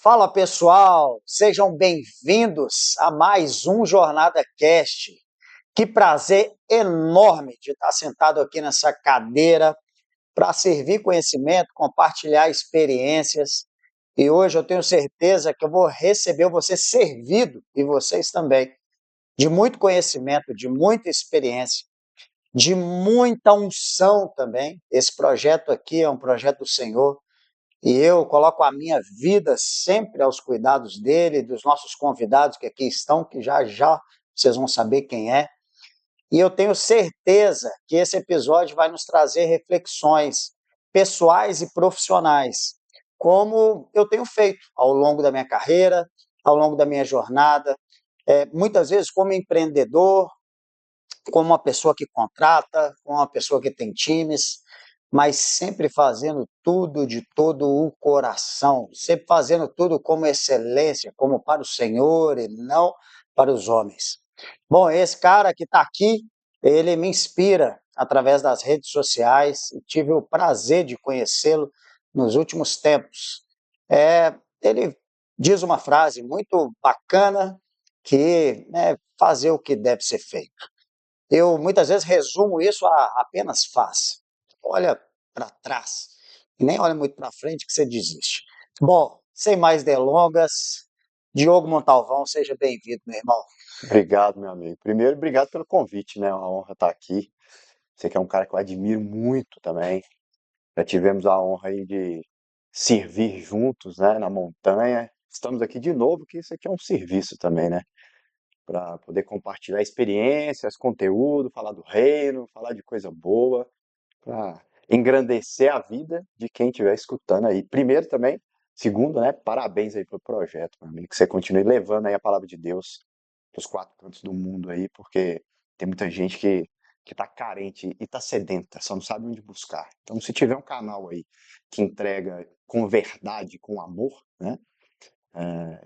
Fala pessoal, sejam bem-vindos a mais um Jornada Cast. Que prazer enorme de estar sentado aqui nessa cadeira para servir conhecimento, compartilhar experiências. E hoje eu tenho certeza que eu vou receber, eu vou ser servido, e vocês também, de muito conhecimento, de muita experiência, de muita unção também. Esse projeto aqui é um projeto do Senhor. E eu coloco a minha vida sempre aos cuidados dele, dos nossos convidados que aqui estão, que já já vocês vão saber quem é. E eu tenho certeza que esse episódio vai nos trazer reflexões pessoais e profissionais, como eu tenho feito ao longo da minha carreira, ao longo da minha jornada, muitas vezes como empreendedor, como uma pessoa que contrata, como uma pessoa que tem times, mas sempre fazendo tudo de todo o coração, sempre fazendo tudo como excelência, como para o Senhor e não para os homens. Bom, esse cara que está aqui, ele me inspira através das redes sociais e tive o prazer de conhecê-lo nos últimos tempos. Ele diz uma frase muito bacana que é fazer o que deve ser feito. Eu muitas vezes resumo isso a apenas faz. Olha para trás e nem olha muito para frente que você desiste. Bom, sem mais delongas, Diogo Montalvão, seja bem-vindo, meu irmão. Obrigado, meu amigo. Primeiro, obrigado pelo convite, né? É uma honra estar aqui. Você que é um cara que eu admiro muito também. Já tivemos a honra aí de servir juntos, né, na montanha. Estamos aqui de novo, que isso aqui é um serviço também, né? Para poder compartilhar experiências, conteúdo, falar do reino, falar de coisa boa, para engrandecer a vida de quem estiver escutando aí. Primeiro também, segundo, né, parabéns aí pelo projeto, meu amigo, que você continue levando aí a palavra de Deus dos quatro cantos do mundo aí, porque tem muita gente que tá carente e tá sedenta, só não sabe onde buscar. Então, se tiver um canal aí que entrega com verdade, com amor, né,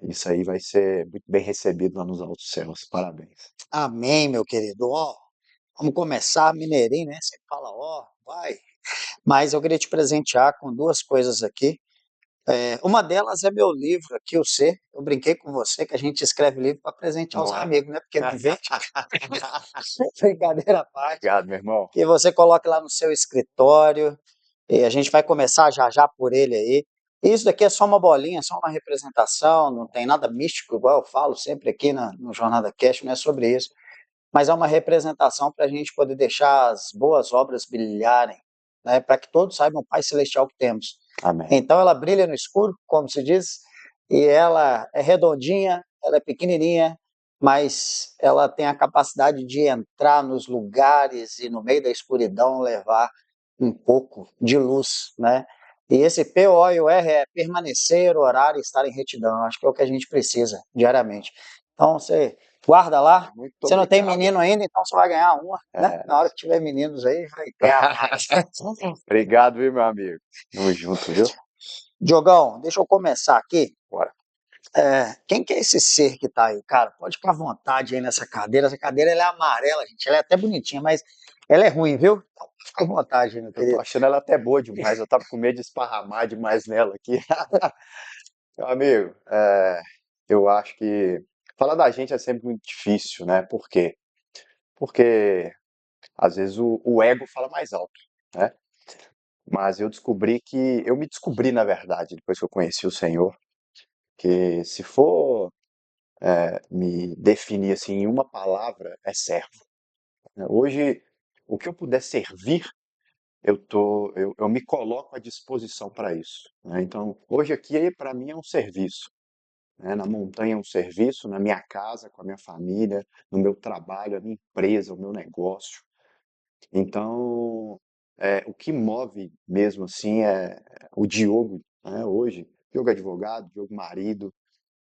isso aí vai ser muito bem recebido lá nos altos céus. Parabéns. Amém, meu querido. Ó, vamos começar, mineirinho, né? Você fala, ó, vai. Mas eu queria te presentear com duas coisas aqui. Uma delas é meu livro aqui, o C. Eu brinquei com você que a gente escreve livro para presentear os Não é? amigos, né? Porque não vende. Brincadeira à parte. Obrigado, meu irmão. Que você coloque lá no seu escritório. E a gente vai começar já já por ele aí. Isso daqui é só uma bolinha, só uma representação, não tem nada místico, igual eu falo sempre aqui no Jornada Cast, não é sobre isso. Mas é uma representação para a gente poder deixar as boas obras brilharem, né? Para que todos saibam o Pai Celestial que temos. Amém. Então ela brilha no escuro, como se diz, e ela é redondinha, ela é pequenininha, mas ela tem a capacidade de entrar nos lugares e no meio da escuridão levar um pouco de luz, né? E esse PO e o R é permanecer, orar e estar em retidão. Acho que é o que a gente precisa diariamente. Então você guarda lá. Muito Você não tem obrigado. menino ainda, então você vai ganhar uma, né? É. Na hora que tiver meninos aí, vai ganhar mais. Obrigado, viu, meu amigo? Tamo junto, viu? Diogão, deixa eu começar aqui. Bora. Quem que é esse ser que tá aí, cara? Pode ficar à vontade aí nessa cadeira. Essa cadeira ela é amarela, gente. Ela é até bonitinha, mas ela é ruim, viu? Então, fica à vontade, meu Eu tô querido. achando ela até boa demais. Eu tava com medo de esparramar demais nela aqui. Meu amigo, eu acho que falar da gente é sempre muito difícil, né? Por quê? Porque às vezes o ego fala mais alto, né? Mas eu me descobri, na verdade, depois que eu conheci o Senhor, que se for me definir assim em uma palavra, é servo, né? Hoje, o que eu puder servir, eu me coloco à disposição para isso, né? Então, hoje aqui para mim é um serviço, né? Na montanha é um serviço, na minha casa, com a minha família, no meu trabalho, a minha empresa, o meu negócio. Então, o que move mesmo assim é o Diogo, né, hoje. Diogo advogado, Diogo marido,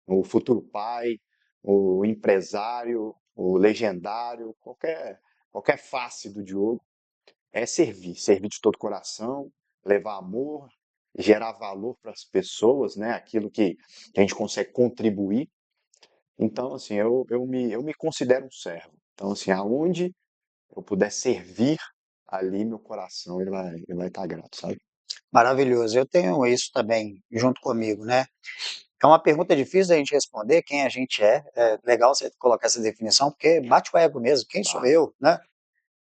o futuro pai, o empresário, o legendário, qualquer face do Diogo é servir de todo coração, levar amor, gerar valor para as pessoas, né? Aquilo que a gente consegue contribuir. Então, assim, eu me considero um servo. Então, assim, aonde eu puder servir, ali meu coração ele vai estar grato, sabe? Maravilhoso. Eu tenho isso também junto comigo, né? É uma pergunta difícil da gente responder, quem a gente é. É legal você colocar essa definição, porque bate o ego mesmo, quem sou Bate. eu, né?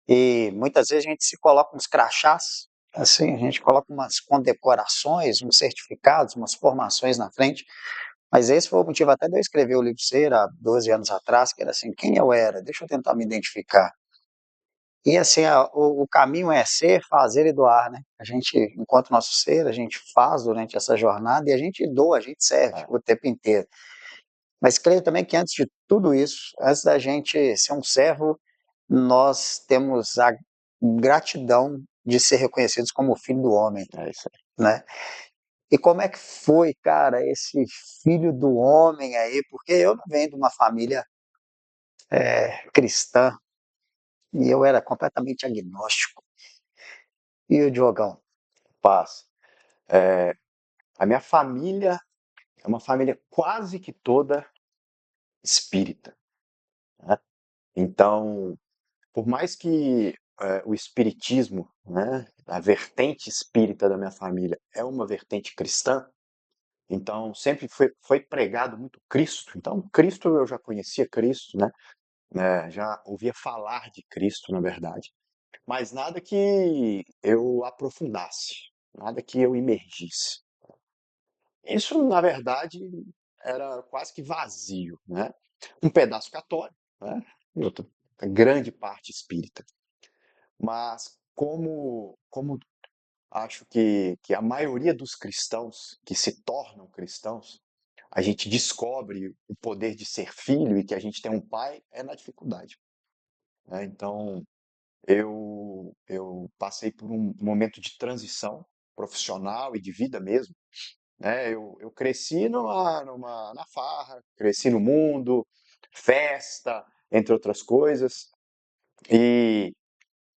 E muitas vezes a gente se coloca uns crachás, assim, a gente coloca umas condecorações, uns certificados, umas formações na frente, mas esse foi o motivo até de eu escrever o livro Ser, há 12 anos atrás, que era assim, quem eu era? Deixa eu tentar me identificar. E assim, o caminho é ser, fazer e doar, né? A gente, enquanto nosso ser, a gente faz durante essa jornada e a gente doa, a gente serve É, o tempo inteiro. Mas creio também que antes de tudo isso, antes da gente ser um servo, nós temos a gratidão de ser reconhecidos como filho do homem, é isso aí. né? E como é que foi, cara, esse filho do homem aí? Porque eu não venho de uma família cristã e eu era completamente agnóstico. E o Diogão? Paz. A minha família é uma família quase que toda espírita, né? Então, por mais que o espiritismo, né, a vertente espírita da minha família é uma vertente cristã, então sempre foi pregado muito Cristo. Então, Cristo eu já conhecia Cristo, né? Já ouvia falar de Cristo, na verdade, mas nada que eu aprofundasse, nada que eu imergisse. Isso, na verdade, era quase que vazio, né? Um pedaço católico, né? E outra grande parte espírita. Mas como acho que a maioria dos cristãos que se tornam cristãos, a gente descobre o poder de ser filho e que a gente tem um pai é na dificuldade, né? Então, eu passei por um momento de transição profissional e de vida mesmo, né? Eu cresci na farra, cresci no mundo, festa, entre outras coisas, e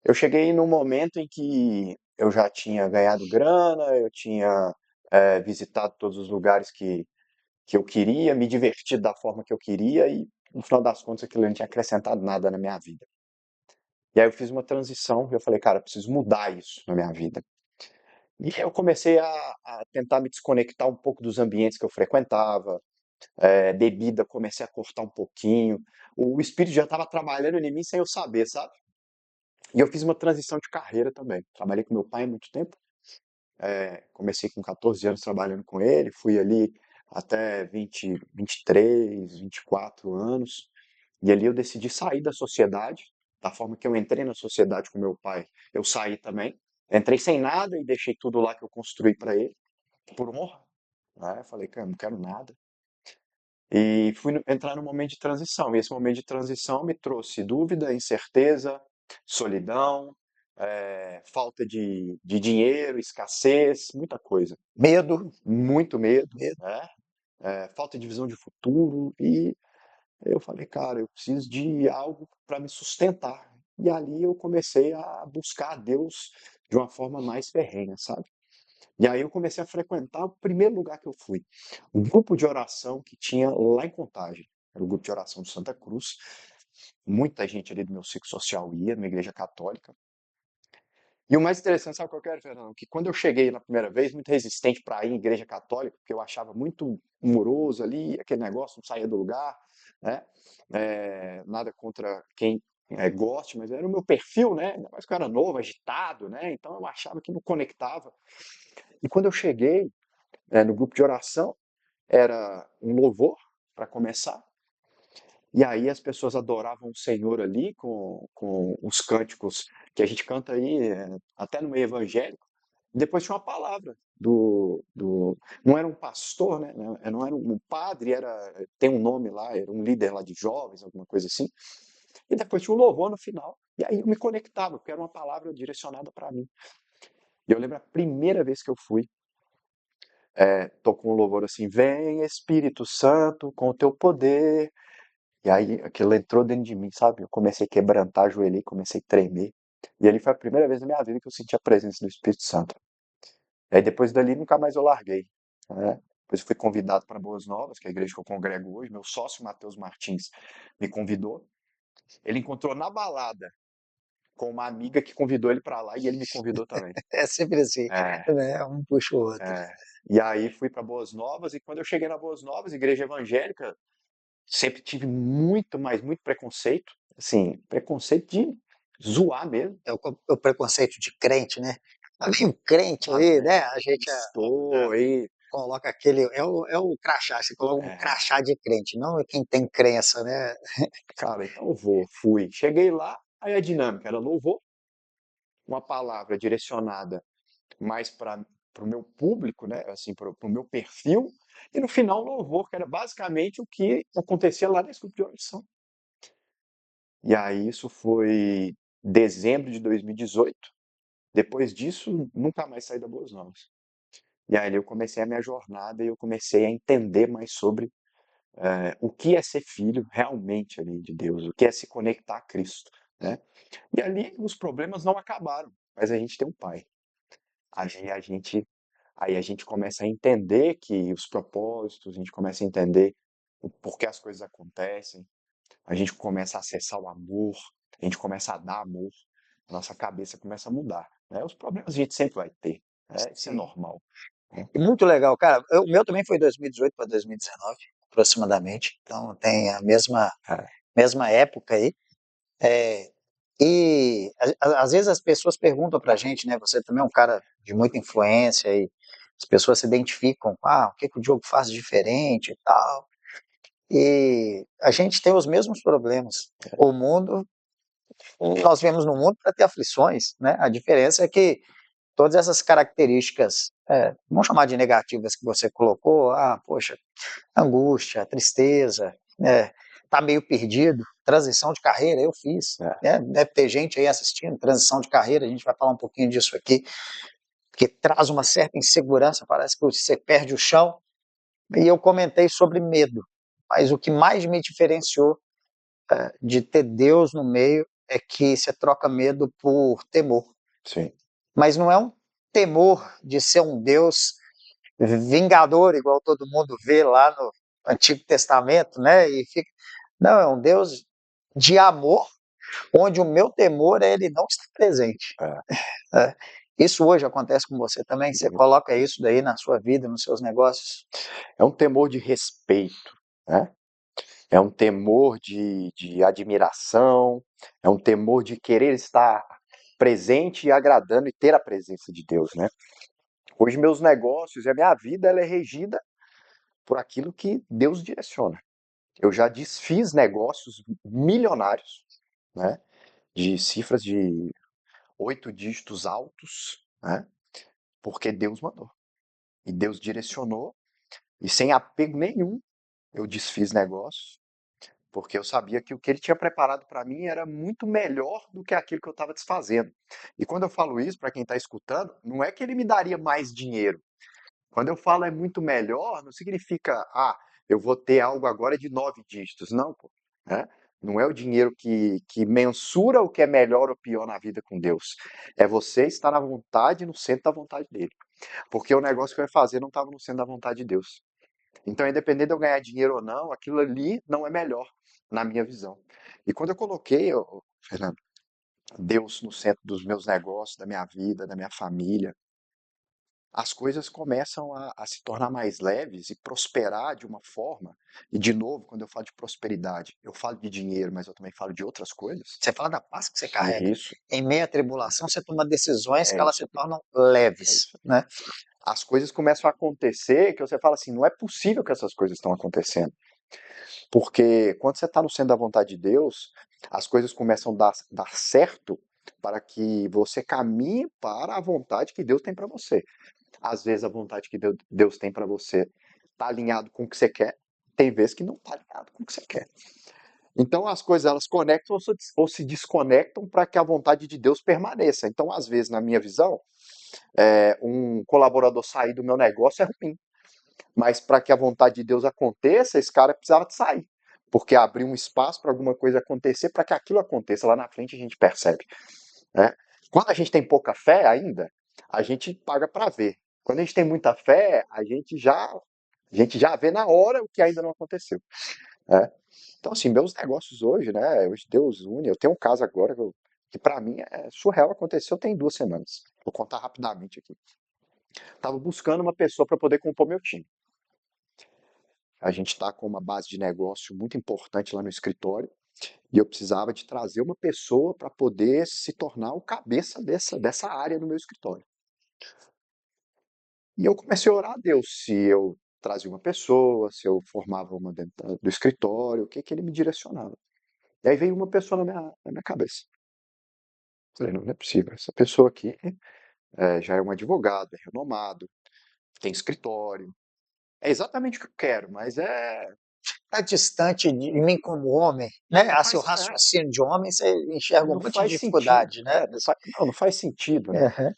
eu cheguei num momento em que eu já tinha ganhado grana, eu tinha visitado todos os lugares que eu queria, me divertido da forma que eu queria, e no final das contas aquilo não tinha acrescentado nada na minha vida. E aí eu fiz uma transição e eu falei, cara, eu preciso mudar isso na minha vida. E eu comecei a tentar me desconectar um pouco dos ambientes que eu frequentava, bebida, comecei a cortar um pouquinho. O espírito já estava trabalhando em mim sem eu saber, sabe? E eu fiz uma transição de carreira também. Trabalhei com meu pai há muito tempo. Comecei com 14 anos trabalhando com ele, fui ali até 20, 23, 24 anos. E ali eu decidi sair da sociedade, da forma que eu entrei na sociedade com meu pai, eu saí também. Entrei sem nada e deixei tudo lá que eu construí para ele, por honra. Né? Falei, cara, não quero nada. E fui entrar num momento de transição. E esse momento de transição me trouxe dúvida, incerteza, solidão, falta de dinheiro, escassez, muita coisa. Medo, Muito medo, medo. né? Falta de visão de futuro. E eu falei, cara, eu preciso de algo para me sustentar. E ali eu comecei a buscar a Deus de uma forma mais ferrenha, sabe? E aí eu comecei a frequentar o primeiro lugar que eu fui, um grupo de oração que tinha lá em Contagem. Era o grupo de oração de Santa Cruz. Muita gente ali do meu ciclo social ia, numa igreja católica. E o mais interessante, sabe qual que era, Fernando? Que quando eu cheguei na primeira vez, muito resistente para ir em igreja católica, porque eu achava muito moroso ali, aquele negócio, não saía do lugar, né? Nada contra quem goste, mas era o meu perfil, né? Ainda mais que eu era novo, agitado, né? Então eu achava que não conectava. E quando eu cheguei, no grupo de oração, era um louvor, para começar, e aí as pessoas adoravam o Senhor ali com os cânticos que a gente canta aí, até no meio evangélico. Depois tinha uma palavra não era um pastor, né? Não era um padre, tem um nome lá, era um líder lá de jovens, alguma coisa assim. E depois tinha um louvor no final. E aí eu me conectava, porque era uma palavra direcionada para mim. E eu lembro a primeira vez que eu fui, tocou um louvor assim: Vem Espírito Santo com o teu poder. E aí aquilo entrou dentro de mim, sabe? Eu comecei a quebrantar, ajoelhei, comecei a tremer. E ali foi a primeira vez na minha vida que eu senti a presença do Espírito Santo. E aí depois dali nunca mais eu larguei, né? Depois eu fui convidado para Boas Novas, que é a igreja que eu congrego hoje. Meu sócio Matheus Martins me convidou. Ele encontrou na balada com uma amiga que convidou ele para lá e ele me convidou também. É sempre assim, É, né? Um puxa o outro. é. E aí fui para Boas Novas e quando eu cheguei na Boas Novas, igreja evangélica, sempre tive muito, mas muito preconceito. Assim, preconceito de zoar mesmo. É o preconceito de crente, né? Tá meio crente Ah, aí, né? velho, A gente estou aí. coloca aquele. É o crachá, você coloca um É, crachá de crente, não é quem tem crença, né? cara, então eu vou, fui. Cheguei lá, aí a dinâmica era louvor, uma palavra direcionada mais para o meu público, né? Assim, para o meu perfil, e no final louvor, que era basicamente o que acontecia lá nesse grupo de oração. E aí isso foi dezembro de 2018. Depois disso, nunca mais saí da Boas Novas. E aí eu comecei a minha jornada e eu comecei a entender mais sobre o que é ser filho realmente ali de Deus, o que é se conectar a Cristo, né? E ali os problemas não acabaram, mas a gente tem um pai. Aí a gente, aí a gente começa a entender que os propósitos, a gente começa a entender o porquê as coisas acontecem, a gente começa a acessar o amor, a gente começa a dar amor, a nossa cabeça começa a mudar, né? Os problemas a gente sempre vai ter, né? Isso é Sim. normal, né? E muito legal, cara. O meu também foi 2018 para 2019, aproximadamente. Então tem a É, mesma época aí. É, e às vezes as pessoas perguntam pra gente, né? Você também é um cara de muita influência e as pessoas se identificam, o que que o Diogo faz diferente e tal. E a gente tem os mesmos problemas. O mundo, nós vemos no mundo para ter aflições, né? A diferença é que todas essas características, vamos chamar de negativas que você colocou, poxa, angústia, tristeza, tá meio perdido, transição de carreira, eu fiz, é, né? Deve ter gente aí assistindo, transição de carreira, a gente vai falar um pouquinho disso aqui, que traz uma certa insegurança, parece que você perde o chão, e eu comentei sobre medo, mas o que mais me diferenciou de ter Deus no meio é que você troca medo por temor, sim, mas não é um temor de ser um Deus vingador, igual todo mundo vê lá no Antigo Testamento, né? Não, é um Deus de amor, onde o meu temor é ele não estar presente. é, É. Isso hoje acontece com você também? Você muito. coloca isso daí na sua vida, nos seus negócios? É um temor de respeito, né? É um temor de admiração, é um temor de querer estar presente e agradando e ter a presença de Deus, né? Hoje meus negócios e a minha vida ela é regida por aquilo que Deus direciona. Eu já desfiz negócios milionários, né? De cifras de 8 dígitos altos, né? Porque Deus mandou. E Deus direcionou, e sem apego nenhum, eu desfiz negócios, porque eu sabia que o que ele tinha preparado para mim era muito melhor do que aquilo que eu estava desfazendo. E quando eu falo isso, para quem está escutando, não é que ele me daria mais dinheiro. Quando eu falo é muito melhor, não significa, eu vou ter algo agora de 9 dígitos. Não, pô. Né? Não é o dinheiro que mensura o que é melhor ou pior na vida com Deus. É você estar na vontade, no centro da vontade dele. Porque o negócio que eu ia fazer não estava no centro da vontade de Deus. Então, independente de eu ganhar dinheiro ou não, aquilo ali não é melhor, na minha visão. E quando eu coloquei, Fernando, Deus no centro dos meus negócios, da minha vida, da minha família, as coisas começam a se tornar mais leves e prosperar de uma forma. E, de novo, quando eu falo de prosperidade, eu falo de dinheiro, mas eu também falo de outras coisas. Você fala da paz que você carrega. E isso, Em meio à tribulação, você toma decisões que é elas isso se aí. tornam É leves, isso aí. né? As coisas começam a acontecer que você fala assim, não é possível que essas coisas estão acontecendo. Porque quando você está no centro da vontade de Deus, as coisas começam a dar certo para que você caminhe para a vontade que Deus tem para você. Às vezes a vontade que Deus tem para você está alinhado com o que você quer, tem vezes que não está alinhado com o que você quer. Então as coisas elas conectam ou se desconectam para que a vontade de Deus permaneça. Então, às vezes, na minha visão, um colaborador sair do meu negócio é ruim. Mas para que a vontade de Deus aconteça, esse cara precisava de sair. Porque abriu um espaço para alguma coisa acontecer, para que aquilo aconteça. Lá na frente a gente percebe. Né? Quando a gente tem pouca fé ainda, a gente paga para ver. Quando a gente tem muita fé, a gente já vê na hora o que ainda não aconteceu. Né? Então, assim, meus negócios hoje, né? Hoje Deus une. Eu tenho um caso agora que eu que para mim é surreal, aconteceu tem 2 semanas. Vou contar rapidamente aqui. Estava buscando uma pessoa para poder compor meu time. A gente está com uma base de negócio muito importante lá no escritório e eu precisava de trazer uma pessoa para poder se tornar o cabeça dessa área no meu escritório. E eu comecei a orar a Deus se eu trazia uma pessoa, se eu formava uma dentro do escritório, o que que ele me direcionava. E aí veio uma pessoa na minha cabeça. Falei, não, não é possível. Essa pessoa aqui já é um advogado, é renomado, tem escritório. É exatamente o que eu quero, mas Está distante de mim como homem, né? não Seu faz, raciocínio de homem, você enxerga um não monte de faz sentido. dificuldade, né? Não faz sentido, né? Uhum.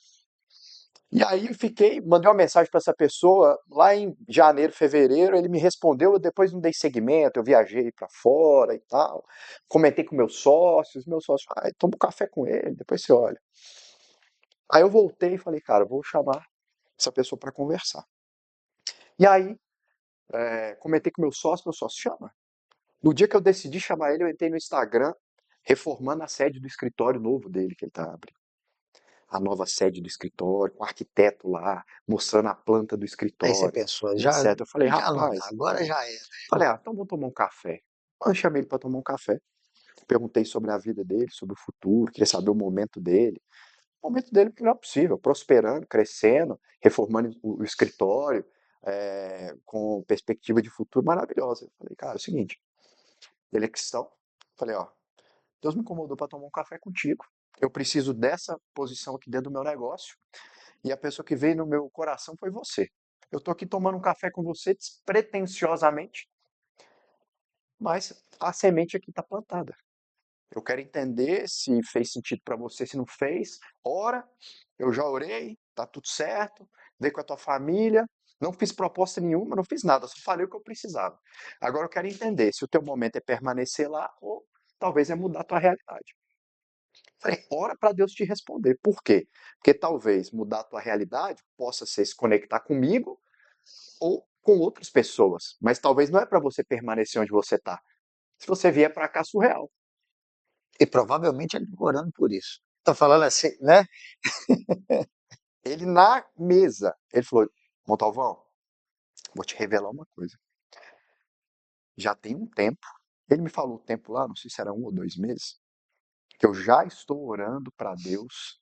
E aí eu mandei uma mensagem para essa pessoa lá em janeiro, fevereiro, ele me respondeu, eu depois não dei seguimento, eu viajei para fora e tal. Comentei com meus sócios, toma um café com ele, depois você olha. Aí eu voltei e falei, cara, eu vou chamar essa pessoa para conversar. E aí, comentei com meu sócio chama. No dia que eu decidi chamar ele, eu entrei no Instagram, reformando a sede do escritório novo dele que ele tá abrindo. A nova sede do escritório, com o arquiteto lá, mostrando a planta do Aí você escritório, pensou, etc. Eu falei, já não dá, rapaz, agora já era. então vamos tomar um café. Eu chamei ele para tomar um café. Perguntei sobre a vida dele, sobre o futuro, queria saber o momento dele. O momento dele é o melhor possível, prosperando, crescendo, reformando o escritório, com perspectiva de futuro maravilhosa. Eu falei, cara, é o seguinte, ele é cristão. Falei, ó, Deus me incomodou para tomar um café contigo. Eu preciso dessa posição aqui dentro do meu negócio. E a pessoa que veio no meu coração foi você. Eu tô aqui tomando um café com você despretensiosamente, mas a semente aqui está plantada. Eu quero entender se fez sentido para você, se não fez. Ora, eu já orei, tá tudo certo. Vem com a tua família. Não fiz proposta nenhuma, não fiz nada, só falei o que eu precisava. Agora eu quero entender se o teu momento é permanecer lá ou talvez é mudar a tua realidade. Falei, ora para Deus te responder. Por quê? Porque talvez mudar a tua realidade possa ser se conectar comigo ou com outras pessoas, mas talvez não é para você permanecer onde você está. Se você vier para cá, surreal. E provavelmente ele está orando por isso. Tá falando assim, né? Ele na mesa, ele falou, Montalvão, vou te revelar uma coisa. Já tem um tempo, ele me falou o tempo lá, não sei se era 1 ou 2 meses, que eu já estou orando para Deus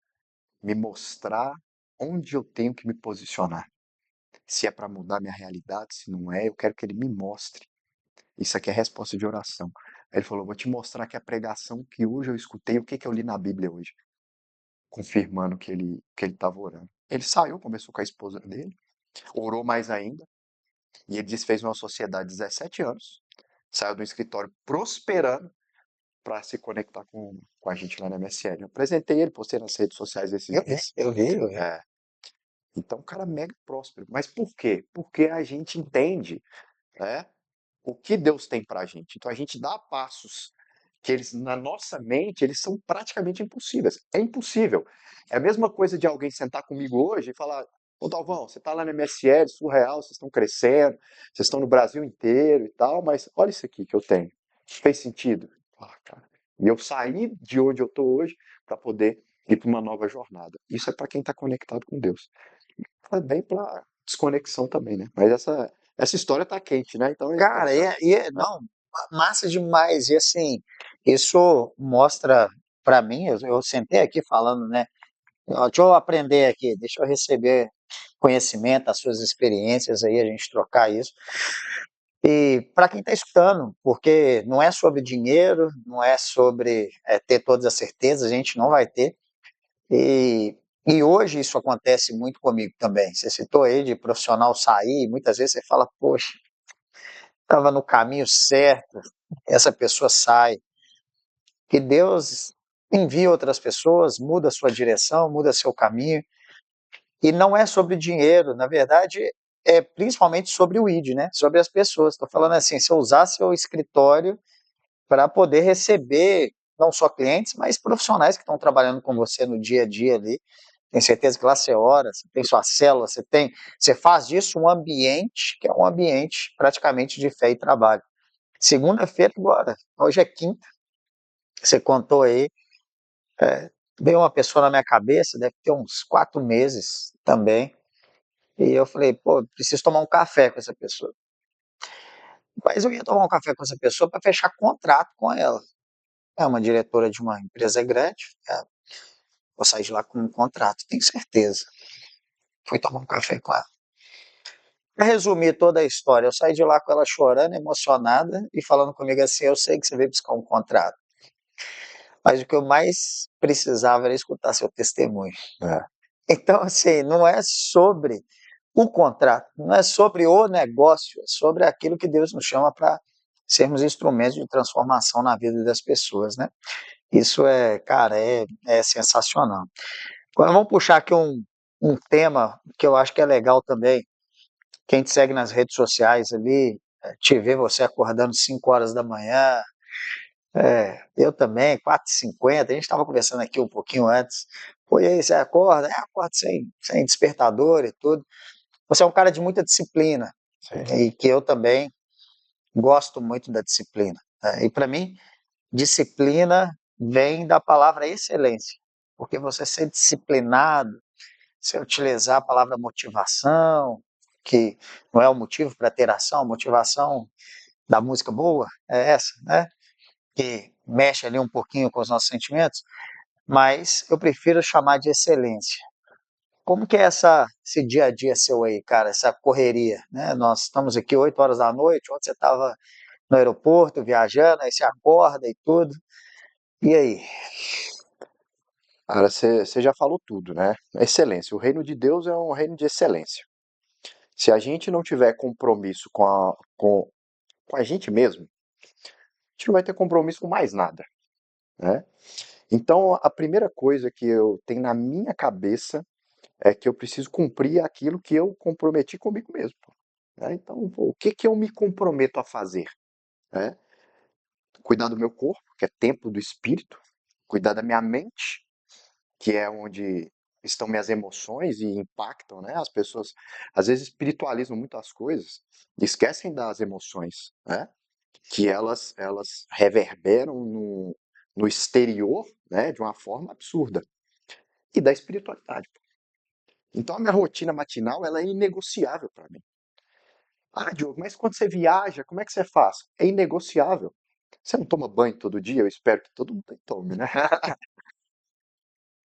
me mostrar onde eu tenho que me posicionar. Se é para mudar minha realidade, se não é, eu quero que ele me mostre. Isso aqui é resposta de oração. Aí ele falou, vou te mostrar que a pregação que hoje eu escutei, o que que eu li na Bíblia hoje, confirmando que ele estava orando. Ele saiu, conversou com a esposa dele, orou mais ainda, e ele disse que fez uma sociedade de 17 anos, saiu do escritório prosperando para se conectar com a gente lá na MSN. Eu apresentei ele, postei nas redes sociais esses Eu vi, dias. eu vi, eu vi. É, então, o cara é mega próspero. Mas por quê? Porque a gente entende, né, o que Deus tem para a gente. Então, a gente dá passos que eles, na nossa mente, eles são praticamente impossíveis. É impossível. É a mesma coisa de alguém sentar comigo hoje e falar, ô Dalvão, você está lá na MSL, surreal, vocês estão crescendo, vocês estão no Brasil inteiro e tal, mas olha isso aqui que eu tenho. Fez sentido? Cara. E eu saí de onde eu estou hoje para poder ir para uma nova jornada. Isso é para quem está conectado com Deus. Também para desconexão também, né? Mas essa história tá quente, né? Então Cara, não, massa demais. E assim, isso mostra para mim, eu sentei aqui falando, né? Ó, deixa eu aprender aqui, deixa eu receber conhecimento, as suas experiências aí, a gente trocar isso. E para quem está escutando, porque não é sobre dinheiro, não é sobre ter todas as certezas, a gente não vai ter. E hoje isso acontece muito comigo também. Você citou aí de profissional sair, muitas vezes você fala, poxa, estava no caminho certo, essa pessoa sai. Que Deus envie outras pessoas, muda a sua direção, muda seu caminho. E não é sobre dinheiro, na verdade, é principalmente sobre o ID, né? Sobre as pessoas. Estou falando assim, se eu usar seu escritório para poder receber não só clientes, mas profissionais que estão trabalhando com você no dia a dia ali. Tenho certeza que lá você ora, você tem sua célula, você faz disso um ambiente que é um ambiente praticamente de fé e trabalho. Segunda-feira agora, hoje é quinta, você contou aí, Veio uma pessoa na minha cabeça, deve ter uns 4 meses também, e eu falei, pô, preciso tomar um café com essa pessoa. Mas eu ia tomar um café com essa pessoa para fechar contrato com ela. É uma diretora de uma empresa grande, vou sair de lá com um contrato, tenho certeza. Fui tomar um café com ela. Para resumir toda a história, eu saí de lá com ela chorando, emocionada e falando comigo assim: eu sei que você veio buscar um contrato, mas o que eu mais precisava era escutar seu testemunho. É. Então, assim, não é sobre o contrato, não é sobre o negócio, é sobre aquilo que Deus nos chama para sermos instrumentos de transformação na vida das pessoas, né? Isso é, cara, é sensacional. Agora vamos puxar aqui um tema que eu acho que é legal também. Quem te segue nas redes sociais ali, te vê você acordando 5 horas da manhã, eu também, 4h50, a gente estava conversando aqui um pouquinho antes. Pô, e aí, você acorda? Acorda sem despertador e tudo. Você é um cara de muita disciplina, Sim. e que eu também gosto muito da disciplina. E para mim, disciplina vem da palavra excelência, porque você ser disciplinado, você utilizar a palavra motivação, que não é o motivo para ter ação, a motivação da música boa é essa, né? Que mexe ali um pouquinho com os nossos sentimentos, mas eu prefiro chamar de excelência. Como que é esse dia a dia seu aí, cara, essa correria, né? Nós estamos aqui 8 horas da noite, ontem você estava no aeroporto viajando, aí você acorda e tudo. E aí? Cara, você já falou tudo, né? Excelência. O reino de Deus é um reino de excelência. Se a gente não tiver compromisso com a gente mesmo, a gente não vai ter compromisso com mais nada, né? Então, a primeira coisa que eu tenho na minha cabeça é que eu preciso cumprir aquilo que eu comprometi comigo mesmo, né? Então, pô, o que que eu me comprometo a fazer, né? Cuidar do meu corpo, que é templo do espírito, cuidar da minha mente, que é onde estão minhas emoções e impactam, né? As pessoas às vezes espiritualizam muito as coisas e esquecem das emoções, né? Que elas reverberam no exterior, né? De uma forma absurda. E da espiritualidade. Então a minha rotina matinal ela é inegociável para mim. Ah, Diogo, mas quando você viaja, como é que você faz? É inegociável. Você não toma banho todo dia? Eu espero que todo mundo tome, né?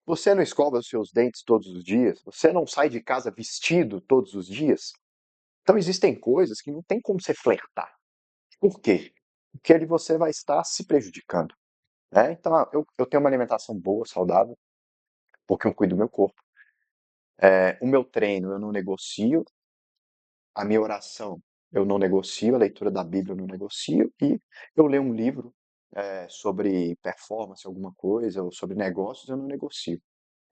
Você não escova os seus dentes todos os dias? Você não sai de casa vestido todos os dias? Então existem coisas que não tem como você flertar. Por quê? Porque ali você vai estar se prejudicando, né? Então eu tenho uma alimentação boa, saudável, porque eu cuido do meu corpo. O meu treino eu não negocio, a minha oração eu não negocio, a leitura da Bíblia eu não negocio e eu leio um livro sobre performance, alguma coisa, ou sobre negócios, eu não negocio.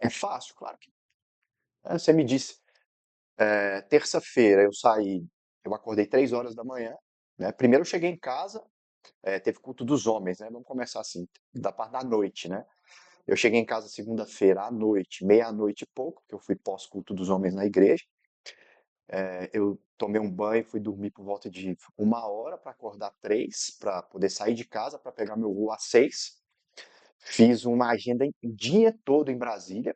É fácil? Claro que você me disse, terça-feira eu acordei 3 horas da manhã, né? Primeiro eu cheguei em casa, teve culto dos homens, né? Vamos começar assim, da parte da noite, né? Eu cheguei em casa segunda-feira à noite, meia-noite e pouco, que eu fui pós-culto dos homens na igreja. Eu tomei um banho, fui dormir por volta de 1 hora para acordar 3, para poder sair de casa para pegar meu voo às 6. Fiz uma agenda o dia todo em Brasília.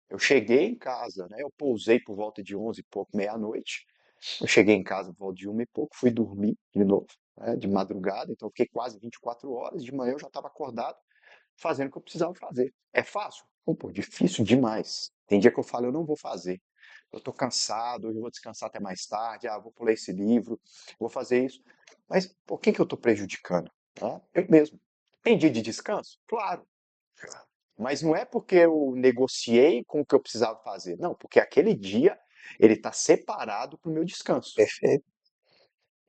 Eu cheguei em casa, né? Eu pousei por volta de 11 e pouco, meia-noite. Eu cheguei em casa por volta de 1 e pouco, fui dormir de novo, né? De madrugada. Então eu fiquei quase 24 horas. De manhã eu já estava acordado, fazendo o que eu precisava fazer. É fácil? Pô, difícil demais. Tem dia que eu falo, eu não vou fazer. Eu estou cansado, hoje eu vou descansar até mais tarde, vou ler esse livro, vou fazer isso. Mas por que que eu estou prejudicando? Tá? Eu mesmo. Tem dia de descanso? Claro. Mas não é porque eu negociei com o que eu precisava fazer. Não, porque aquele dia ele está separado para o meu descanso. Perfeito.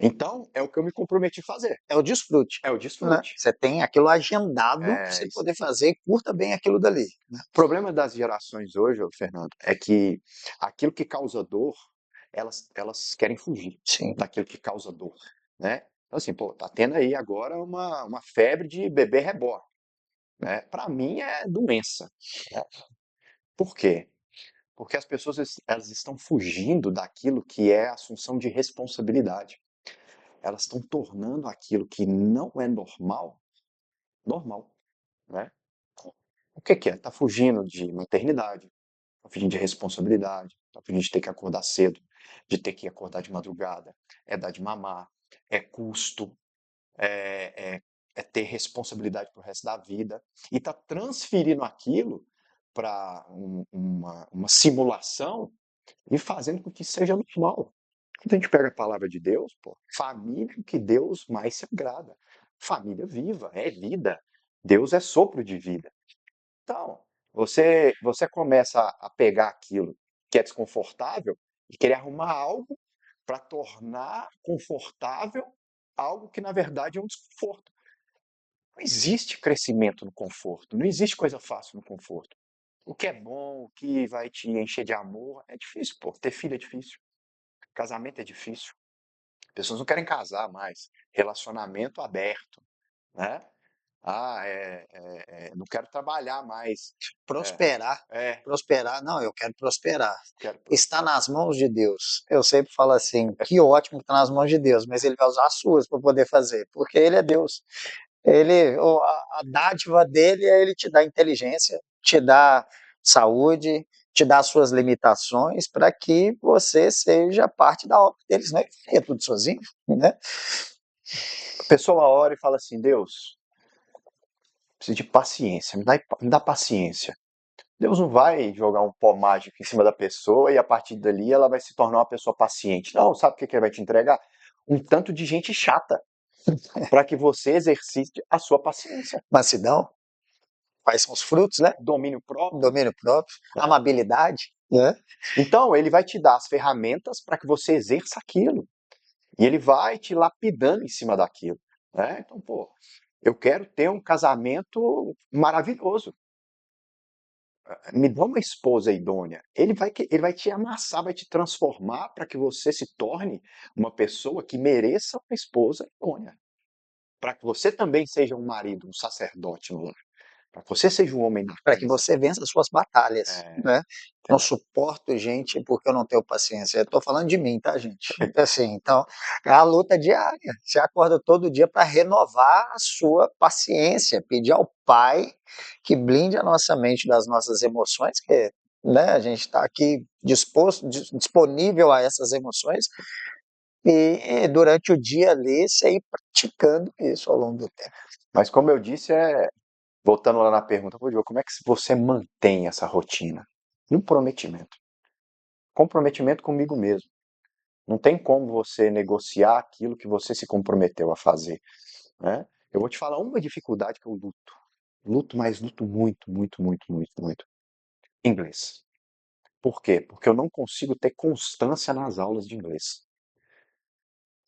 Então, é o que eu me comprometi a fazer. É o desfrute, É o né? desfrute. Você tem aquilo agendado para É, você poder fazer e curta bem aquilo dali, né? O problema das gerações hoje, ô Fernando, é que aquilo que causa dor, elas querem fugir Sim, daquilo que causa dor, né? Então, assim, pô, tá tendo aí agora uma febre de bebê reborn, né? Para mim é doença, né? Por quê? Porque as pessoas elas estão fugindo daquilo que é assunção de responsabilidade. Elas estão tornando aquilo que não é normal, normal, né? O que que é? Tá fugindo de maternidade, tá fugindo de responsabilidade, tá fugindo de ter que acordar cedo, de ter que acordar de madrugada, é dar de mamar, é custo, é, é, é ter responsabilidade pro resto da vida, e tá transferindo aquilo para uma simulação e fazendo com que seja normal. Quando a gente pega a palavra de Deus, pô, família é o que Deus mais se agrada. Família viva, é vida. Deus é sopro de vida. Então, você começa a pegar aquilo que é desconfortável e querer arrumar algo para tornar confortável algo que na verdade é um desconforto. Não existe crescimento no conforto, não existe coisa fácil no conforto. O que é bom, o que vai te encher de amor, é difícil, pô. Ter filho é difícil, casamento é difícil. Pessoas não querem casar mais. Relacionamento aberto, né? Não quero trabalhar mais. É, Prosperar, é, prosperar, não, eu quero prosperar. quero Está prosperar. nas mãos de Deus. Eu sempre falo assim, que ótimo que está nas mãos de Deus, mas ele vai usar as suas para poder fazer, porque ele é Deus. A dádiva dele é ele te dar inteligência, te dar saúde, te dar as suas limitações para que você seja parte da obra deles, não é que faria tudo sozinho, né? A pessoa ora e fala assim: Deus, preciso de paciência, me dá paciência. Deus não vai jogar um pó mágico em cima da pessoa e a partir dali ela vai se tornar uma pessoa paciente. Não, sabe o que ele vai te entregar? Um tanto de gente chata para que você exercite a sua paciência. Mansidão, quais são os frutos, né? Domínio próprio, Domínio próprio, né? amabilidade, né? Então, ele vai te dar as ferramentas para que você exerça aquilo. E ele vai te lapidando em cima daquilo. Né? Então, pô, eu quero ter um casamento maravilhoso. Me dá uma esposa idônea. Ele vai te amassar, vai te transformar para que você se torne uma pessoa que mereça uma esposa idônea. Para que você também seja um marido, um sacerdote no lar. Para que você seja um homem da Para que casa. você vença as suas batalhas, É, né? Não entendeu? suporto gente porque eu não tenho paciência. Eu tô falando de mim, tá, gente? Assim, então, é a luta diária. Você acorda todo dia para renovar a sua paciência, pedir ao Pai que blinde a nossa mente das nossas emoções, que, né, a gente está aqui disponível a essas emoções, e durante o dia ali, você ir praticando isso ao longo do tempo. Mas como eu disse, voltando lá na pergunta, pô, Diogo, como é que você mantém essa rotina? Um comprometimento. Comprometimento comigo mesmo. Não tem como você negociar aquilo que você se comprometeu a fazer, né? Eu vou te falar uma dificuldade que eu luto. Luto, mas luto muito, muito, muito, muito, muito. Inglês. Por quê? Porque eu não consigo ter constância nas aulas de inglês.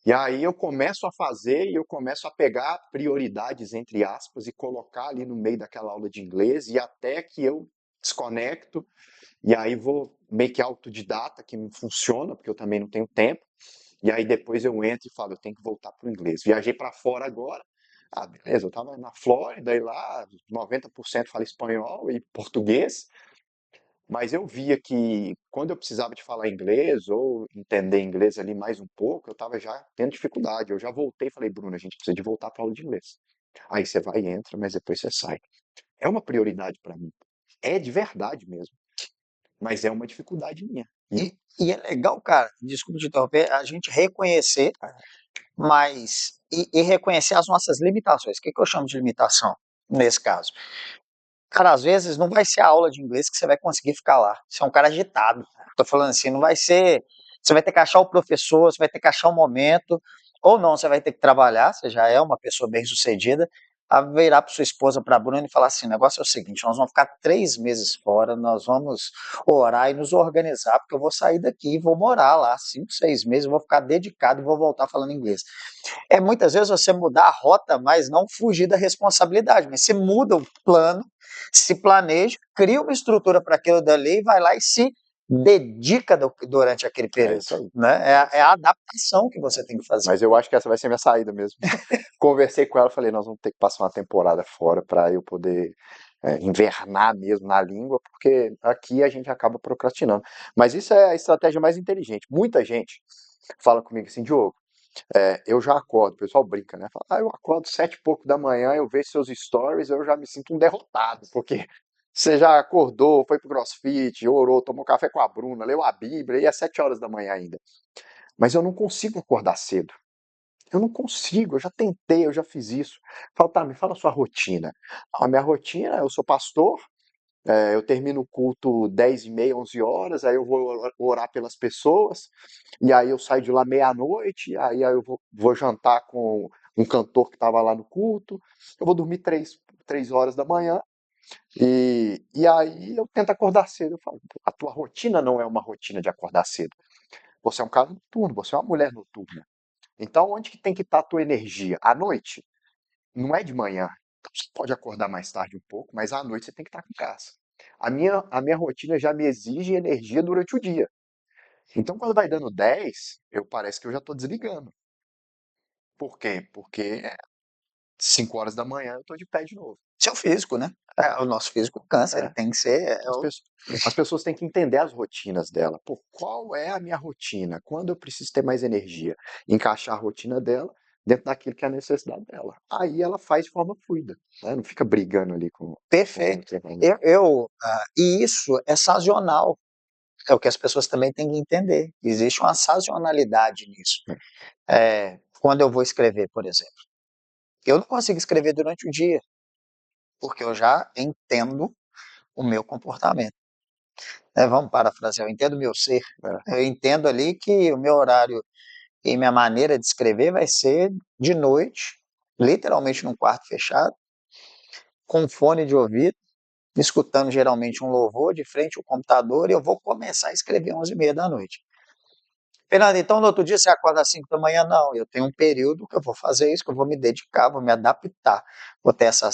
E aí eu começo a fazer e eu começo a pegar prioridades, entre aspas, e colocar ali no meio daquela aula de inglês e até que eu desconecto e aí vou meio que autodidata, que não funciona, porque eu também não tenho tempo. E aí depois eu entro e falo, eu tenho que voltar para o inglês. Viajei para fora agora. Ah, beleza, eu estava na Flórida e lá 90% fala espanhol e português. Mas eu via que quando eu precisava de falar inglês ou entender inglês ali mais um pouco, eu estava já tendo dificuldade. Eu já voltei e falei, Bruno, a gente precisa de voltar para aula de inglês. Aí você vai e entra, mas depois você sai. É uma prioridade para mim. É de verdade mesmo. Mas é uma dificuldade minha. E é legal, cara, desculpa te interromper, a gente reconhecer, e reconhecer as nossas limitações. O que, que eu chamo de limitação nesse caso? Cara, às vezes não vai ser a aula de inglês que você vai conseguir ficar lá. Você é um cara agitado. Tô falando assim, não vai ser. Você vai ter que achar o professor, você vai ter que achar o momento, ou não, você vai ter que trabalhar, você já é uma pessoa bem-sucedida, a virar para sua esposa, para a Bruna e falar assim: o negócio é o seguinte, nós vamos ficar 3 meses fora, nós vamos orar e nos organizar, porque eu vou sair daqui e vou morar lá 5, 6 meses, vou ficar dedicado e vou voltar falando inglês. É muitas vezes você mudar a rota, mas não fugir da responsabilidade, mas você muda o plano, se planeja, cria uma estrutura para aquilo dali, vai lá e se dedica durante aquele É período, isso aí. né? É a adaptação que você tem que fazer. Mas eu acho que essa vai ser minha saída mesmo. Conversei com ela, falei, nós vamos ter que passar uma temporada fora para eu poder invernar mesmo na língua, porque aqui a gente acaba procrastinando. Mas isso é a estratégia mais inteligente. Muita gente fala comigo assim, Diogo, eu já acordo, o pessoal brinca, né? Fala, eu acordo 7 e pouco da manhã, eu vejo seus stories, eu já me sinto um derrotado, porque Você já acordou, foi pro CrossFit, orou, tomou café com a Bruna, leu a Bíblia, e é 7 horas da manhã ainda. Mas eu não consigo acordar cedo. Eu não consigo, eu já tentei, eu já fiz isso. Fala, tá, me fala a sua rotina. A minha rotina, eu sou pastor, eu termino o culto 10h30, 11 horas, aí eu vou orar pelas pessoas, e aí eu saio de lá meia-noite, aí eu vou jantar com um cantor que estava lá no culto, eu vou dormir 3 horas da manhã, e aí eu tento acordar cedo. Eu falo, a tua rotina não é uma rotina de acordar cedo. Você é um cara noturno, você é uma mulher noturna. Então, onde que tem que estar a tua energia? À noite? Não é de manhã. Então, você pode acordar mais tarde um pouco, mas à noite você tem que estar com casa. A minha rotina já me exige energia durante o dia. Então, quando vai dando 10, parece que eu já estou desligando. Por quê? Porque 5 horas da manhã eu estou de pé de novo. Seu físico, né? O nosso físico cansa, ele É. tem que ser. As pessoas têm que entender as rotinas dela. Pô, qual é a minha rotina? Quando eu preciso ter mais energia? Encaixar a rotina dela dentro daquilo que é a necessidade dela. Aí ela faz de forma fluida, né? Não fica brigando ali com quem Perfeito. quer fazer. E isso é sazonal. É o que as pessoas também têm que entender. Existe uma sazonalidade nisso. Quando eu vou escrever, por exemplo, eu não consigo escrever durante o dia, porque eu já entendo o meu comportamento. Vamos parafrasear, eu entendo o meu ser. É, Eu entendo ali que o meu horário e minha maneira de escrever vai ser de noite, literalmente num quarto fechado, com fone de ouvido, escutando geralmente um louvor de frente ao computador, e eu vou começar a escrever 11h30 da noite. Fernando, então no outro dia você acorda às 5 da manhã? Não, eu tenho um período que eu vou fazer isso, que eu vou me dedicar, vou me adaptar, vou ter essa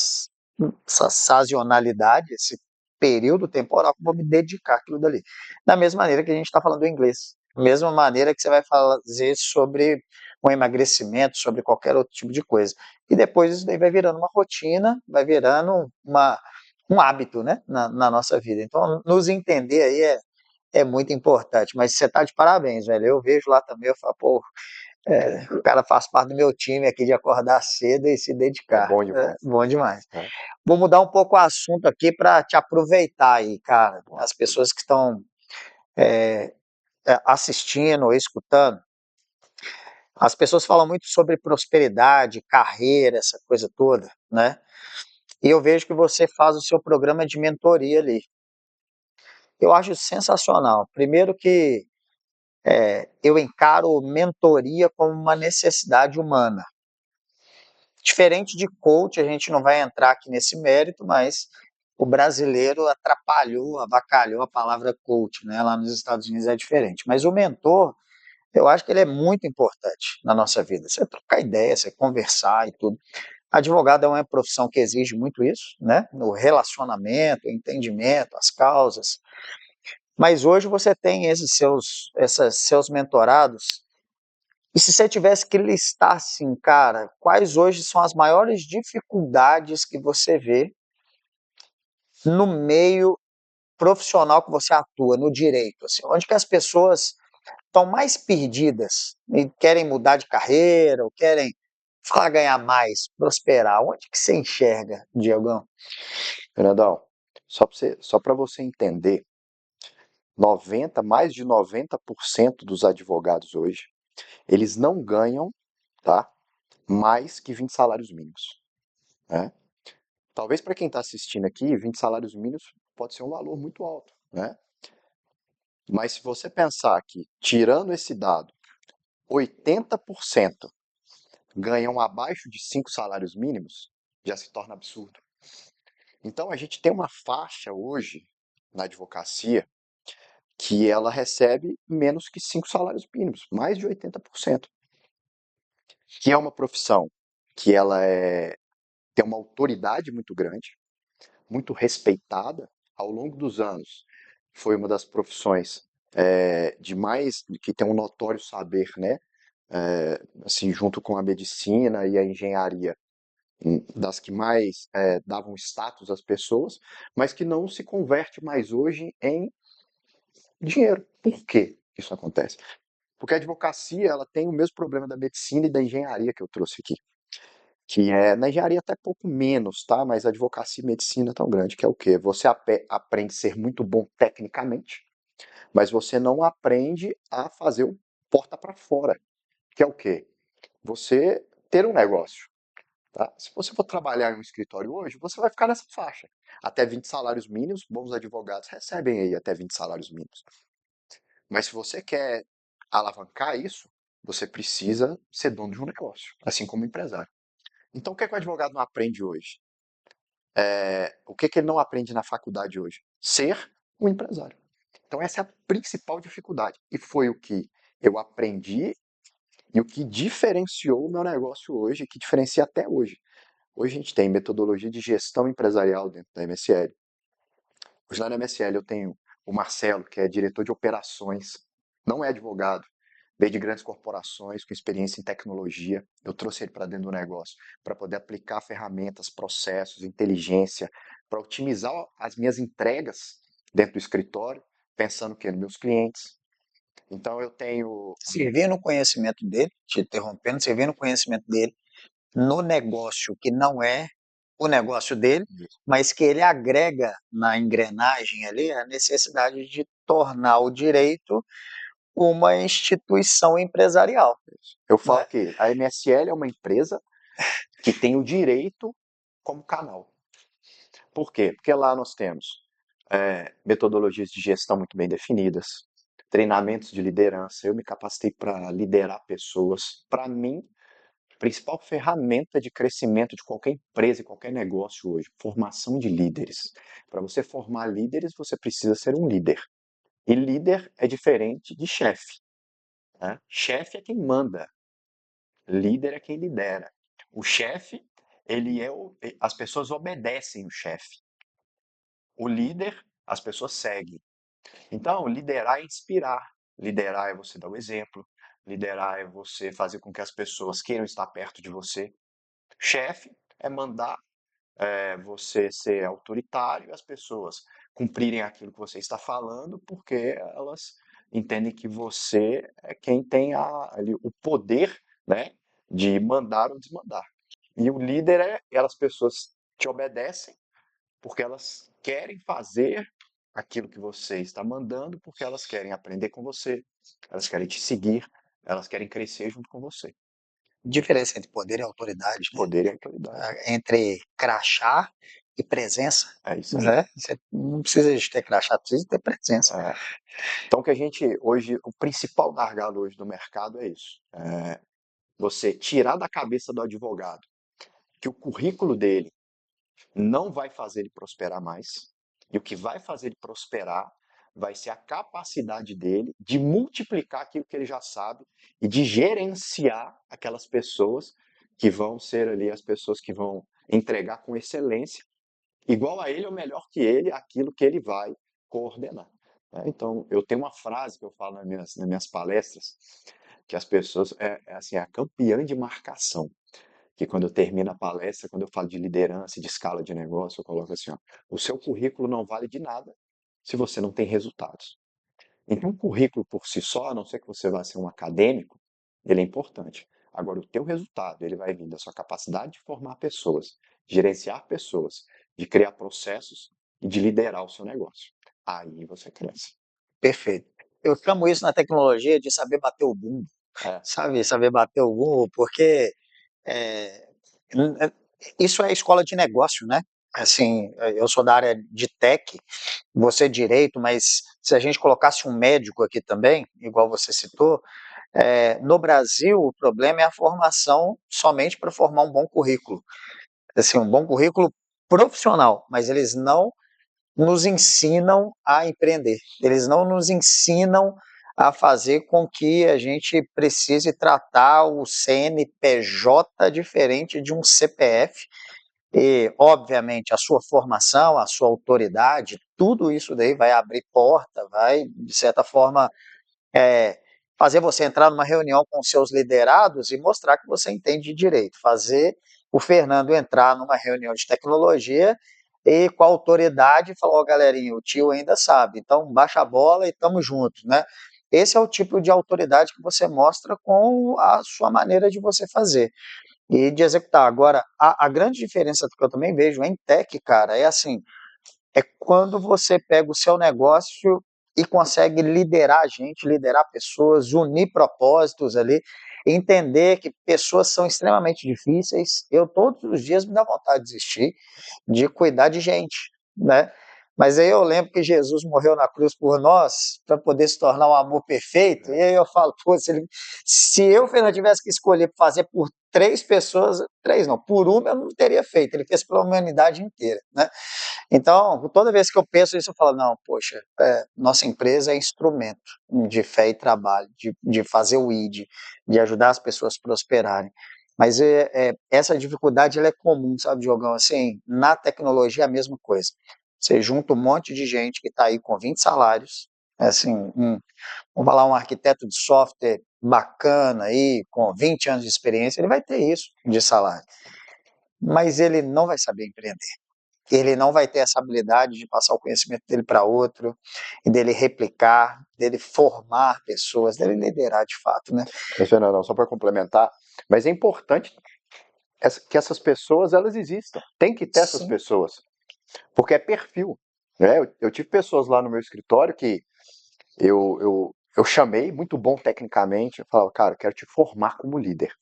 sazonalidade, esse período temporal que eu vou me dedicar àquilo dali. Da mesma maneira que a gente está falando do inglês, da mesma maneira que você vai fazer sobre o emagrecimento, sobre qualquer outro tipo de coisa. E depois isso daí vai virando uma rotina, vai virando um hábito, né, na nossa vida. Então, nos entender aí é muito importante, mas você tá de parabéns, velho. Eu vejo lá também, eu falo, pô, o cara faz parte do meu time aqui de acordar cedo e se é dedicar. bom É demais. bom demais. É, Vou mudar um pouco o assunto aqui para te aproveitar aí, cara. bom. As pessoas que estão assistindo ou escutando, as pessoas falam muito sobre prosperidade, carreira, essa coisa toda, né? E eu vejo que você faz o seu programa de mentoria ali. Eu acho sensacional. Primeiro que eu encaro mentoria como uma necessidade humana. Diferente de coach, a gente não vai entrar aqui nesse mérito, mas o brasileiro atrapalhou, avacalhou a palavra coach, né? Lá nos Estados Unidos é diferente. Mas o mentor, eu acho que ele é muito importante na nossa vida. Você trocar ideia, você conversar e tudo. Advogado é uma profissão que exige muito isso, né? No relacionamento, entendimento, as causas. Mas hoje você tem esses seus mentorados. E se você tivesse que listar assim, cara, quais hoje são as maiores dificuldades que você vê no meio profissional que você atua, no direito, assim, onde que as pessoas estão mais perdidas e querem mudar de carreira, ou querem falar ganhar mais, prosperar, onde que você enxerga, Diogão? Fernandão, só para você entender, mais de 90% dos advogados hoje, eles não ganham, tá, mais que 20 salários mínimos, né? Talvez para quem está assistindo aqui, 20 salários mínimos pode ser um valor muito alto, né? Mas se você pensar que, tirando esse dado, 80% ganham abaixo de 5 salários mínimos, já se torna absurdo. Então a gente tem uma faixa hoje na advocacia que ela recebe menos que 5 salários mínimos, mais de 80%, que é uma profissão que tem uma autoridade muito grande, muito respeitada ao longo dos anos. Foi uma das profissões que tem um notório saber, né? Assim, junto com a medicina e a engenharia, das que mais davam status às pessoas, mas que não se converte mais hoje em dinheiro. Por que isso acontece? Porque a advocacia ela tem o mesmo problema da medicina e da engenharia que eu trouxe aqui. que é na engenharia até pouco menos, tá? Mas advocacia e medicina é tão grande, que é o quê? Você aprende a ser muito bom tecnicamente, mas você não aprende a fazer o porta para fora, que é o quê? Você ter um negócio, tá? Se você for trabalhar em um escritório hoje, você vai ficar nessa faixa. Até 20 salários mínimos, bons advogados recebem aí até 20 salários mínimos. Mas se você quer alavancar isso, você precisa ser dono de um negócio, assim como empresário. Então, o que é que o advogado não aprende hoje? O que é que ele não aprende na faculdade hoje? Ser um empresário. Então, essa é a principal dificuldade. E foi o que eu aprendi e o que diferenciou o meu negócio hoje, que diferencia até hoje. Hoje a gente tem metodologia de gestão empresarial dentro da MSL. Hoje lá na MSL eu tenho o Marcelo, que é diretor de operações, não é advogado, veio de grandes corporações com experiência em tecnologia. Eu trouxe ele para dentro do negócio para poder aplicar ferramentas, processos, inteligência, para otimizar as minhas entregas dentro do escritório, pensando que nos meus clientes. Então eu tenho. Servir no conhecimento dele, te interrompendo, servir no conhecimento dele, no negócio que não é o negócio dele, mas que ele agrega na engrenagem ali a necessidade de tornar o direito uma instituição empresarial, Eu falo né? que a MSL é uma empresa que tem o direito como canal. Por quê? Porque lá nós temos metodologias de gestão muito bem definidas, treinamentos de liderança. Eu me capacitei para liderar pessoas. Para mim, a principal ferramenta de crescimento de qualquer empresa e qualquer negócio hoje, formação de líderes. Para você formar líderes, você precisa ser um líder. E líder é diferente de chefe, né? Chefe é quem manda, líder é quem lidera. O chefe, as pessoas obedecem o chefe. O líder, as pessoas seguem. Então, liderar é inspirar. Liderar é você dar o exemplo. Liderar é você fazer com que as pessoas queiram estar perto de você. Chefe é mandar você ser autoritário e as pessoas cumprirem aquilo que você está falando, porque elas entendem que você é quem tem ali, o poder, né, de mandar ou desmandar. E o líder as pessoas te obedecem porque elas querem fazer aquilo que você está mandando, porque elas querem aprender com você, elas querem te seguir, elas querem crescer junto com você. Diferença entre poder e autoridade, né? Poder e autoridade. Entre crachá e presença, É isso aí. né? Você não precisa de ter crachá, precisa ter presença. É. Então, o que a gente hoje, o principal gargalo hoje do mercado é isso. Você tirar da cabeça do advogado que o currículo dele não vai fazer ele prosperar mais. E o que vai fazer ele prosperar vai ser a capacidade dele de multiplicar aquilo que ele já sabe e de gerenciar aquelas pessoas que vão ser ali as pessoas que vão entregar com excelência, igual a ele ou melhor que ele, aquilo que ele vai coordenar. Então, eu tenho uma frase que eu falo nas minhas palestras, que as pessoas, assim, a campeã de marcação que quando eu termino a palestra, quando eu falo de liderança e de escala de negócio, eu coloco assim, ó, o seu currículo não vale de nada se você não tem resultados. Então, o currículo por si só, a não ser que você vá ser um acadêmico, ele é importante. Agora, o teu resultado, ele vai vir da sua capacidade de formar pessoas, gerenciar pessoas, de criar processos e de liderar o seu negócio. Aí você cresce. Perfeito. Eu chamo isso na tecnologia de saber bater o bumbo, É, sabe? Saber bater o bumbo, porque é, isso é escola de negócio, né? Assim, eu sou da área de tech, você direito, mas se a gente colocasse um médico aqui também, igual você citou, no Brasil o problema é a formação somente para formar um bom currículo. Assim, um bom currículo profissional, mas eles não nos ensinam a empreender, eles não nos ensinam a fazer com que a gente precise tratar o CNPJ diferente de um CPF e, obviamente, a sua formação, a sua autoridade, tudo isso daí vai abrir porta, vai, de certa forma, é, fazer você entrar numa reunião com seus liderados e mostrar que você entende de direito, fazer o Fernando entrar numa reunião de tecnologia e com a autoridade falar, ó, oh, galerinha, o tio ainda sabe, então baixa a bola e estamos juntos, né? Esse é o tipo de autoridade que você mostra com a sua maneira de você fazer. e de executar. Agora, a grande diferença que eu também vejo em tech, cara, é assim, é quando você pega o seu negócio e consegue liderar a gente, liderar pessoas, unir propósitos ali, entender que pessoas são extremamente difíceis. Eu todos os dias me dá vontade de desistir, de cuidar de gente, né? Mas aí eu lembro que Jesus morreu na cruz por nós para poder se tornar um amor perfeito. E aí eu falo, pô, se eu, Fernando, tivesse que escolher fazer por três pessoas, três não, por uma eu não teria feito. Ele fez pela humanidade inteira, né? Então, toda vez que eu penso isso, eu falo, não, poxa, nossa empresa é instrumento de fé e trabalho, de fazer o ID, de ajudar as pessoas a prosperarem. Mas essa dificuldade ela é comum, sabe, Diogão? Assim, na tecnologia é a mesma coisa. Você junta um monte de gente que está aí com 20 salários, assim, vamos falar, um arquiteto de software bacana aí, com 20 anos de experiência, ele vai ter isso de salário. Mas ele não vai saber empreender. Ele não vai ter essa habilidade de passar o conhecimento dele para outro, e dele replicar, dele formar pessoas, dele liderar de fato, né? Mas, Fernandão, só para complementar, mas é importante que essas pessoas elas existam. Tem que ter essas Sim. pessoas, porque é perfil. Né? Eu tive pessoas lá no meu escritório que eu chamei, muito bom tecnicamente, eu falava, cara, eu quero te formar como líder.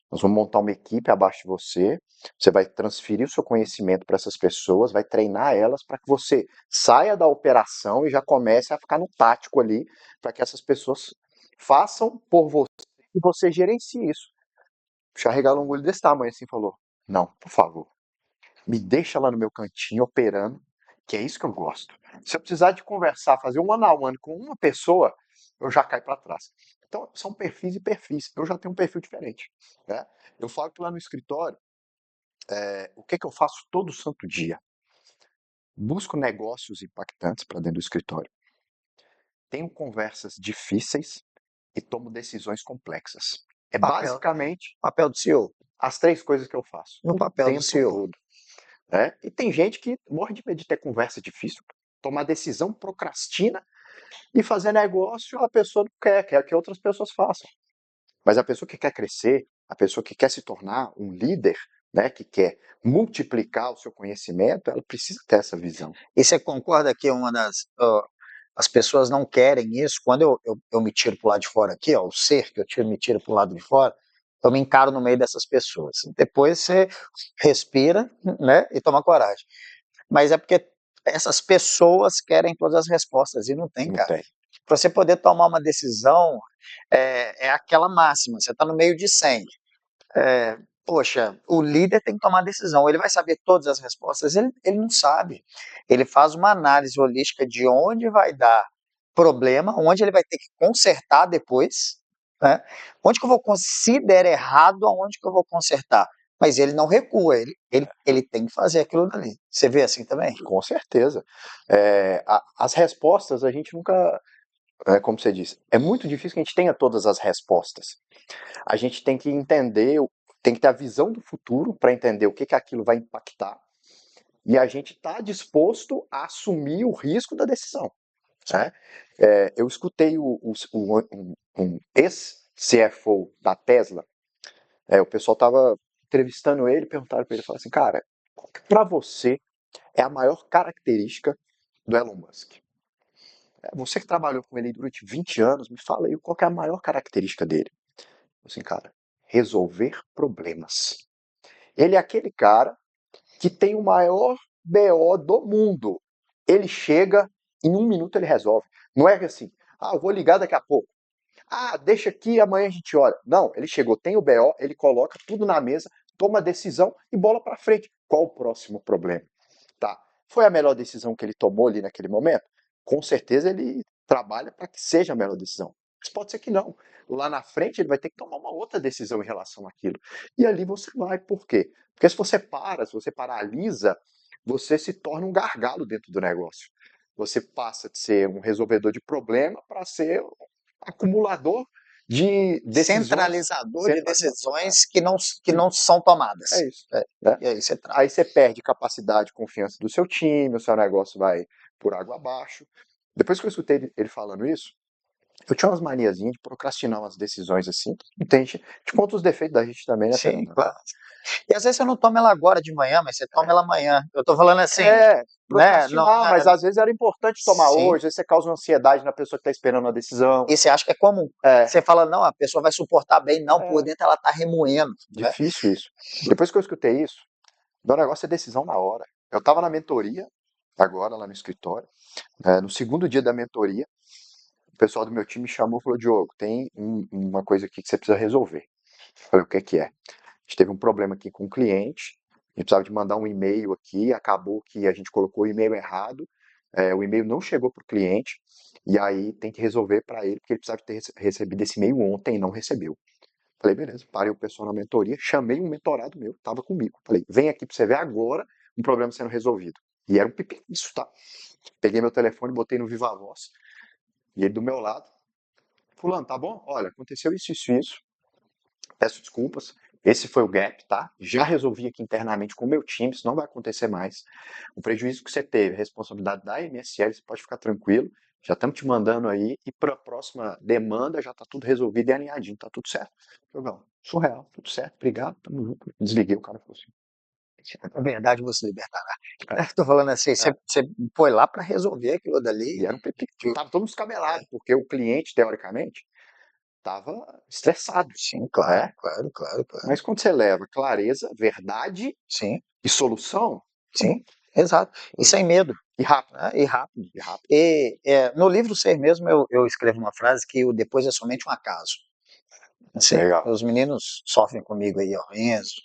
Nós vamos montar uma equipe abaixo de você, você vai transferir o seu conhecimento para essas pessoas, vai treinar elas para que você saia da operação e já comece a ficar no tático ali, para que essas pessoas façam por você e você gerencie isso. Já regalou um olho desse tamanho assim e falou: não, por favor, me deixa lá no meu cantinho operando, que é isso que eu gosto. Se eu precisar de conversar, fazer um one-on-one com uma pessoa, eu já caio para trás. Então, são perfis e perfis. Eu já tenho um perfil diferente. Né? Eu falo que lá no escritório, o que, é que eu faço todo santo dia? Busco negócios impactantes para dentro do escritório. Tenho conversas difíceis e tomo decisões complexas. É Papel, basicamente papel do CEO, as três coisas que eu faço no o papel do tempo CEO. todo. Né? E tem gente que morre de medo de ter conversa difícil, tomar decisão, procrastina e fazer negócio a pessoa não quer que outras pessoas façam. Mas a pessoa que quer crescer, a pessoa que quer se tornar um líder, né, que quer multiplicar o seu conhecimento, ela precisa ter essa visão. E você concorda que as pessoas não querem isso? Quando eu me tiro para o lado de fora aqui, ó, o ser que me tiro para o lado de fora, eu me encaro no meio dessas pessoas. Depois você respira, né, e toma coragem. Mas é porque essas pessoas querem todas as respostas e não tem, Não cara. tem. Para você poder tomar uma decisão, é aquela máxima, você está no meio de 100. Poxa, o líder tem que tomar decisão, ele vai saber todas as respostas? Ele não sabe. Ele faz uma análise holística de onde vai dar problema, onde ele vai ter que consertar depois, né? Onde que eu vou, se der errado, aonde que eu vou consertar? Mas ele não recua, ele tem que fazer aquilo dali. Você vê assim também? Com certeza. As respostas a gente nunca, como você disse, é muito difícil que a gente tenha todas as respostas. A gente tem que entender, tem que ter a visão do futuro para entender o que, que aquilo vai impactar. E a gente está disposto a assumir o risco da decisão. Né? Eu escutei um ex-CFO da Tesla, o pessoal estava entrevistando ele, perguntaram para ele, falaram assim, cara, qual que para você é a maior característica do Elon Musk? Você que trabalhou com ele durante 20 anos, me fala aí qual que é a maior característica dele. Assim, cara, resolver problemas. Ele é aquele cara que tem o maior BO do mundo. Ele chega, em um minuto ele resolve. Não é assim, eu vou ligar daqui a pouco. Deixa aqui, amanhã a gente olha. Não, ele chegou, tem o BO, ele coloca tudo na mesa, toma a decisão e bola para frente. Qual o próximo problema? Tá. Foi a melhor decisão que ele tomou ali naquele momento? Com certeza ele trabalha para que seja a melhor decisão. Mas pode ser que não. Lá na frente ele vai ter que tomar uma outra decisão em relação àquilo. E ali você vai. Por quê? Porque se você se você paralisa, você se torna um gargalo dentro do negócio. Você passa de ser um resolvedor de problema para ser um acumulador de decisões Centralizador de centralizadas. decisões que não são tomadas. É isso. Né? E aí você Aí você perde capacidade e confiança do seu time, o seu negócio vai por água abaixo. Depois que eu escutei ele falando isso, Eu tinha umas maniazinhas de procrastinar umas decisões assim. Te conta os defeitos da gente também, né, Sim, Fernanda? claro. E às vezes você não toma ela agora de manhã, mas você toma ela amanhã. Eu tô falando assim, É, né? procrastinar, mas às vezes era importante tomar Sim. hoje, aí você causa uma ansiedade na pessoa que está esperando a decisão. E você acha que é comum. É, Você fala, não, a pessoa vai suportar bem. Não, por é, dentro ela tá remoendo, né? difícil isso. Depois que eu escutei isso, meu negócio é decisão na hora. Eu estava na mentoria, agora lá no escritório, no segundo dia da mentoria, o pessoal do meu time me chamou e falou: Diogo, tem uma coisa aqui que você precisa resolver. Eu falei: o que que é? A gente teve um problema aqui com o cliente, a gente precisava de mandar um e-mail aqui, acabou que a gente colocou o e-mail errado, o e-mail não chegou para o cliente, e aí tem que resolver para ele, porque ele precisava ter recebido esse e-mail ontem e não recebeu. Falei: beleza, parei o pessoal na mentoria, chamei um mentorado meu, estava comigo. Falei: vem aqui para você ver agora um problema sendo resolvido. E era um pepino, isso, tá? Peguei meu telefone, botei no Viva Voz, e ele do meu lado: fulano, tá bom? Olha, aconteceu isso, isso, isso. Peço desculpas. Esse foi o gap, tá? Já resolvi aqui internamente com o meu time, isso não vai acontecer mais. O prejuízo que você teve, a responsabilidade da MSL, você pode ficar tranquilo. Já estamos te mandando aí e para a próxima demanda já está tudo resolvido e alinhadinho, tá tudo certo. Jogão, surreal, tudo certo, obrigado, tamo junto. Desliguei, o cara falou assim. Na verdade, você libertará. É, Tô falando assim, é. você foi lá para resolver aquilo dali. E era um pepino, tava todo descabelado, porque o cliente, teoricamente, estava estressado, Sim, claro, né? claro, claro, claro. Mas quando você leva clareza, verdade Sim, e solução, acabou. sim, exato. E sem medo, E rápido, né? E rápido. e rápido. No livro Ser Mesmo, eu escrevo uma frase que o depois é somente um acaso. Assim, Legal. os meninos sofrem comigo aí, ó, Enzo,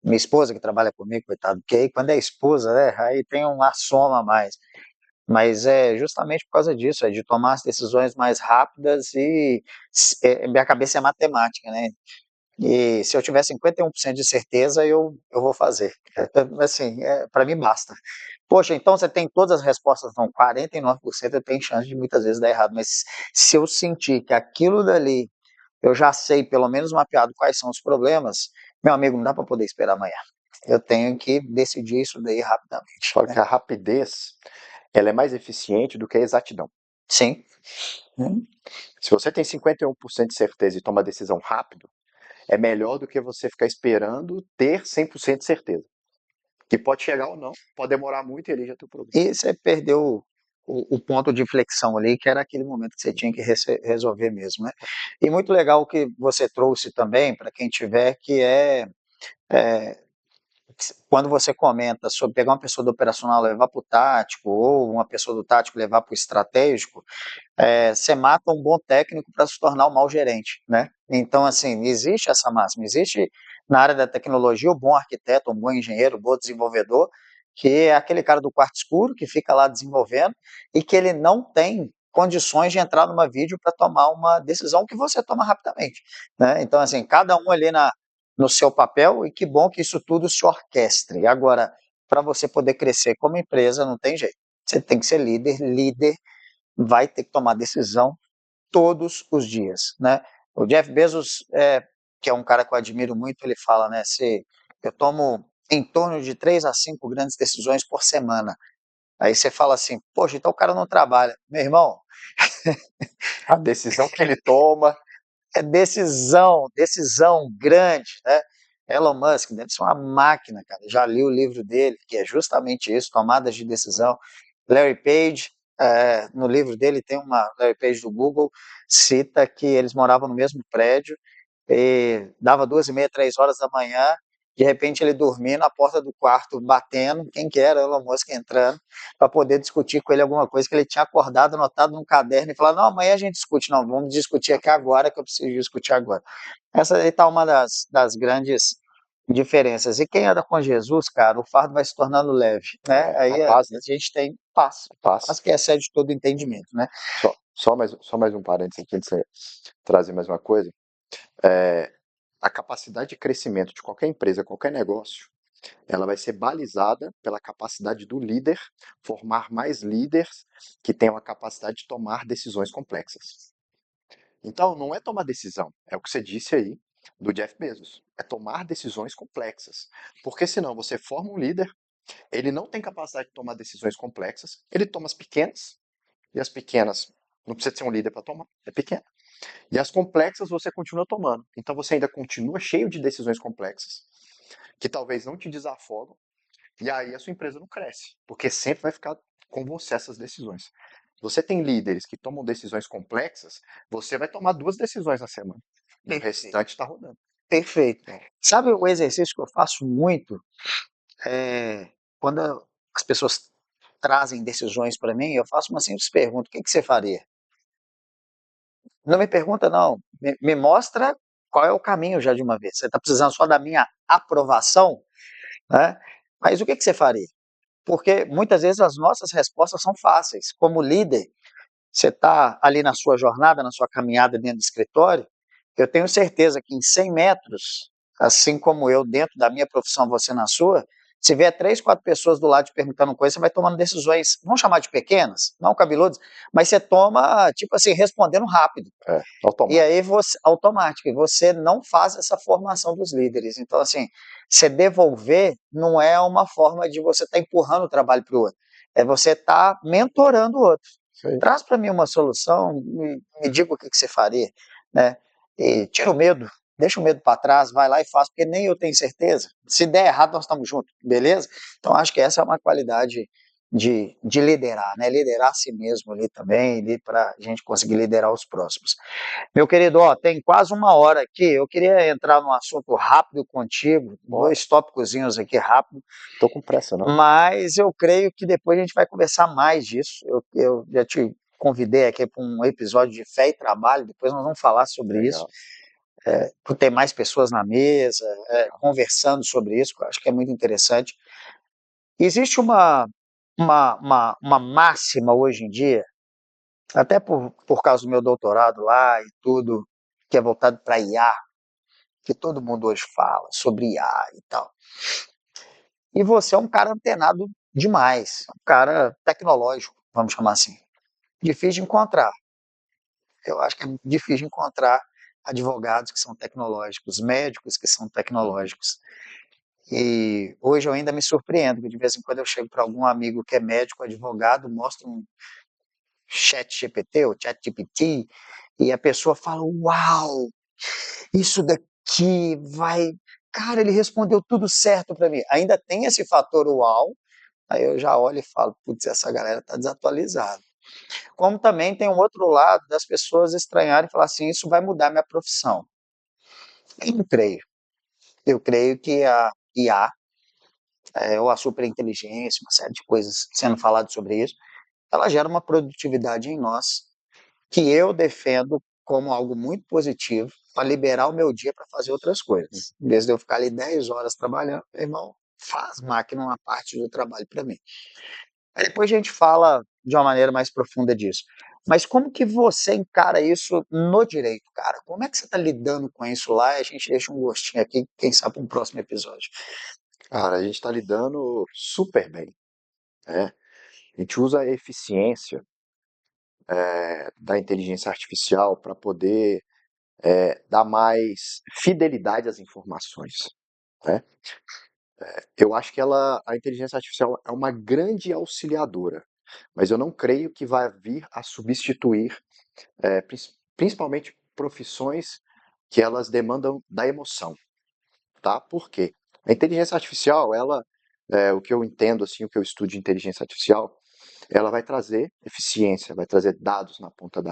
minha esposa que trabalha comigo, coitado, porque aí quando é esposa, né, aí tem uma soma a mais. Mas é justamente por causa disso, é de tomar as decisões mais rápidas e minha cabeça é matemática, né? E se eu tiver 51% de certeza, eu vou fazer. Assim, para mim basta. Poxa, então você tem todas as respostas? Não, 49% eu tenho chance de muitas vezes dar errado, mas se eu sentir que aquilo dali eu já sei, pelo menos mapeado, quais são os problemas, meu amigo, não dá para poder esperar amanhã. Eu tenho que decidir isso daí rapidamente, Falo né? que a rapidez, ela é mais eficiente do que a exatidão. Sim. Hum. Se você tem 51% de certeza e toma a decisão rápido, é melhor do que você ficar esperando ter 100% de certeza. Que pode chegar ou não, pode demorar muito e ali já tem o problema. E você perdeu o ponto de inflexão ali, que era aquele momento que você tinha que resolver mesmo, né? E muito legal o que você trouxe também, para quem tiver, que é quando você comenta sobre pegar uma pessoa do operacional e levar para o tático, ou uma pessoa do tático levar para o estratégico, você mata um bom técnico para se tornar um mau gerente, né? Então, assim, existe essa máxima, existe na área da tecnologia o bom arquiteto, um bom engenheiro, um bom desenvolvedor, que é aquele cara do quarto escuro que fica lá desenvolvendo e que ele não tem condições de entrar numa vídeo para tomar uma decisão que você toma rapidamente, né? Então, assim, cada um ali no seu papel e que bom que isso tudo se orquestre. Agora, para você poder crescer como empresa, não tem jeito. Você tem que ser líder, líder vai ter que tomar decisão todos os dias, né? O Jeff Bezos, que é um cara que eu admiro muito, ele fala, né? Se eu tomo em torno de 3 a 5 grandes decisões por semana. Aí você fala assim, poxa, então o cara não trabalha. Meu irmão, A decisão que ele toma, é decisão, decisão grande, né? Elon Musk deve ser uma máquina, cara. Já li o livro dele, que é justamente isso, tomadas de decisão. Larry Page, no livro dele tem uma, Larry Page do Google, cita que eles moravam no mesmo prédio e dava 2h30, 3 horas da manhã, de repente ele dormindo, a porta do quarto batendo, quem que era? Elon Musk entrando, para poder discutir com ele alguma coisa que ele tinha acordado, anotado num caderno e falar, não, amanhã a gente discute, não, vamos discutir aqui agora, que eu preciso discutir agora. Essa aí está uma das grandes diferenças. E quem anda com Jesus, cara, o fardo vai se tornando leve, né? a Aí a paz, né? gente tem paz, A paz. paz que excede todo entendimento, né? Só mais um parênteses aqui antes de você trazer mais uma coisa. É, a capacidade de crescimento de qualquer empresa, qualquer negócio, ela vai ser balizada pela capacidade do líder formar mais líderes que tenham a capacidade de tomar decisões complexas. Então, não é tomar decisão, é o que você disse aí do Jeff Bezos, é tomar decisões complexas. Porque senão você forma um líder, ele não tem capacidade de tomar decisões complexas, ele toma as pequenas, e as pequenas Não precisa ser um líder para tomar, é pequena. E as complexas você continua tomando. Então você ainda continua cheio de decisões complexas, que talvez não te desafogam, e aí a sua empresa não cresce, porque sempre vai ficar com você essas decisões. Você tem líderes que tomam decisões complexas, você vai tomar 2 decisões na semana. E o Perfeito. restante está rodando. Perfeito. Então, Sabe o exercício que eu faço muito? Quando as pessoas trazem decisões para mim, eu faço uma simples pergunta: o que que você faria? Não me pergunta, não. Me mostra qual é o caminho já de uma vez. Você está precisando só da minha aprovação, né? Mas o que que você faria? Porque muitas vezes as nossas respostas são fáceis. Como líder, você está ali na sua jornada, na sua caminhada dentro do escritório, eu tenho certeza que em 100 metros, assim como eu dentro da minha profissão, você na sua, se vier 3, 4 pessoas do lado te perguntando coisa, você vai tomando decisões, vamos chamar de pequenas, não cabeludas, mas você toma, tipo assim, respondendo rápido. E aí automático. você, automático, e você não faz essa formação dos líderes. Então, assim, você devolver não é uma forma de você estar empurrando o trabalho para o outro, é você estar mentorando o outro. Isso aí. Traz para mim uma solução, me diga o que que você faria, né? E tira o medo, deixa o medo para trás, vai lá e faz, porque nem eu tenho certeza. Se der errado, nós estamos juntos, beleza? Então, acho que essa é uma qualidade de liderar, né? Liderar a si mesmo ali também, para a gente conseguir liderar os próximos. Meu querido, ó, tem quase 1 hora aqui. Eu queria entrar num assunto rápido contigo, Bora. 2 tópicozinhos aqui rápido, Tô com pressa, não. mas eu creio que depois a gente vai conversar mais disso. Eu já te convidei aqui para um episódio de fé e trabalho, depois nós vamos falar sobre isso, Legal, por ter mais pessoas na mesa, legal. conversando sobre isso, que eu acho que é muito interessante. Existe uma máxima hoje em dia, até por causa do meu doutorado lá e tudo, que é voltado para IA, que todo mundo hoje fala sobre IA e tal. E você é um cara antenado demais, um cara tecnológico, vamos chamar assim. Difícil de encontrar. Eu acho que é difícil de encontrar advogados que são tecnológicos, médicos que são Uhum. tecnológicos. E hoje eu ainda me surpreendo, que de vez em quando eu chego para algum amigo que é médico, advogado, mostro um chat GPT ou chat GPT, e a pessoa fala, uau, isso daqui vai... Cara, ele respondeu tudo certo para mim. Ainda tem esse fator uau, aí eu já olho e falo, putz, essa galera tá desatualizada. Como também tem um outro lado das pessoas estranharem e falar assim, isso vai mudar minha profissão. Eu não creio. Eu creio que a IA, ou a superinteligência, uma série de coisas sendo falado sobre isso, ela gera uma produtividade em nós que eu defendo como algo muito positivo para liberar o meu dia para fazer outras coisas. Em vez de eu ficar ali 10 horas trabalhando, meu irmão, faz máquina uma parte do trabalho para mim. Aí depois a gente fala de uma maneira mais profunda disso. Mas como que você encara isso no direito, cara? Como é que você está lidando com isso lá? E a gente deixa um gostinho aqui, quem sabe, para um próximo episódio. Cara, a gente está lidando super bem, né? A gente usa a eficiência da inteligência artificial para poder dar mais fidelidade às informações, né? Eu acho que a inteligência artificial é uma grande auxiliadora, mas eu não creio que vai vir a substituir, principalmente profissões que elas demandam da emoção, tá? Por quê? A inteligência artificial, o que eu entendo assim, o que eu estudo de inteligência artificial, ela vai trazer eficiência, vai trazer dados na ponta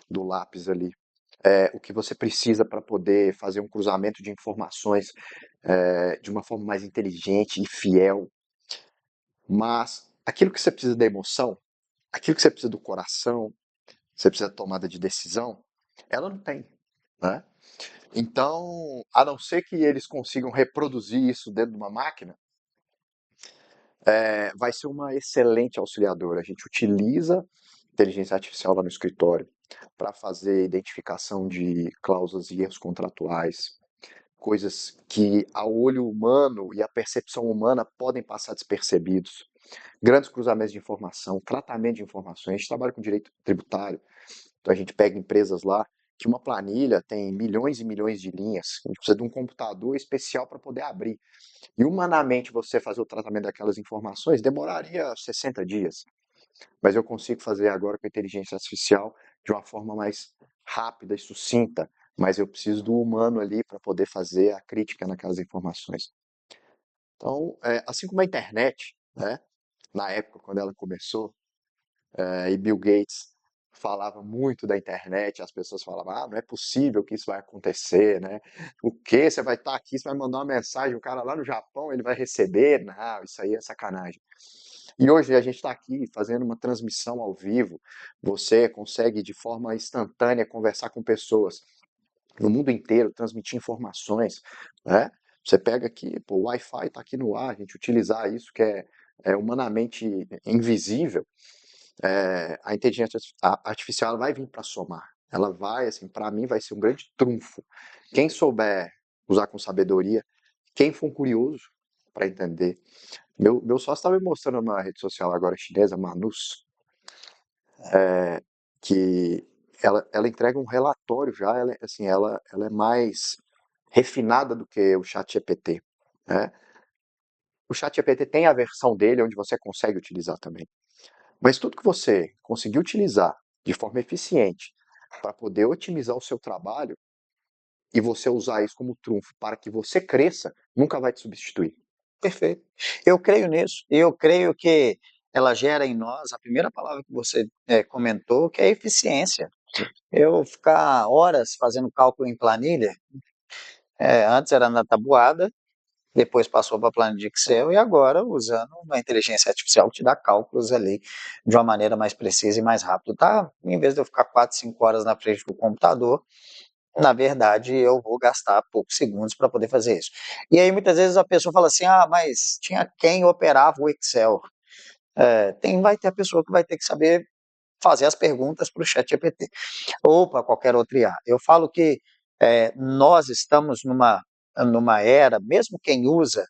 do lápis ali. O que você precisa para poder fazer um cruzamento de informações de uma forma mais inteligente e fiel. Mas aquilo que você precisa da emoção, aquilo que você precisa do coração, você precisa da tomada de decisão, ela não tem, né? Então, a não ser que eles consigam reproduzir isso dentro de uma máquina, vai ser uma excelente auxiliadora. A gente utiliza inteligência artificial lá no escritório para fazer identificação de cláusulas e erros contratuais, coisas que ao olho humano e à percepção humana podem passar despercebidos. Grandes cruzamentos de informação, tratamento de informações. A gente trabalha com direito tributário, então a gente pega empresas lá que uma planilha tem milhões e milhões de linhas. A gente precisa de um computador especial para poder abrir. E humanamente você fazer o tratamento daquelas informações demoraria 60 dias. Mas eu consigo fazer agora com a inteligência artificial de uma forma mais rápida e sucinta, mas eu preciso do humano ali para poder fazer a crítica naquelas informações. Então, assim como a internet, né, na época quando ela começou, e Bill Gates falava muito da internet, as pessoas falavam, não é possível que isso vai acontecer, né? O quê? Você vai estar aqui, você vai mandar uma mensagem, o cara lá no Japão, ele vai receber? Não, isso aí é sacanagem. E hoje a gente está aqui fazendo uma transmissão ao vivo, você consegue de forma instantânea conversar com pessoas no mundo inteiro, transmitir informações, né? Você pega aqui, pô, o Wi-Fi está aqui no ar, a gente utilizar isso que é humanamente invisível, a inteligência artificial ela vai vir para somar. Ela vai, assim, para mim vai ser um grande trunfo. Quem souber usar com sabedoria, quem for curioso para entender. Meu sócio estava me mostrando numa rede social agora chinesa, Manus, que ela entrega um relatório já, assim, ela é mais refinada do que o ChatGPT, né? O ChatGPT tem a versão dele onde você consegue utilizar também. Mas tudo que você conseguir utilizar de forma eficiente para poder otimizar o seu trabalho e você usar isso como trunfo para que você cresça, nunca vai te substituir. Perfeito. Eu creio nisso. Eu creio que ela gera em nós a primeira palavra que você comentou, que é eficiência. Eu ficar horas fazendo cálculo em planilha, antes era na tabuada, depois passou para a planilha de Excel e agora usando uma inteligência artificial que te dá cálculos ali de uma maneira mais precisa e mais rápida, tá? Em vez de eu ficar 4, 5 horas na frente do computador, na verdade eu vou gastar poucos segundos para poder fazer isso. E aí muitas vezes a pessoa fala assim, mas tinha quem operava o Excel. Vai ter a pessoa que vai ter que saber fazer as perguntas para o ChatGPT ou para qualquer outro IA. Eu falo que nós estamos numa era, mesmo quem usa,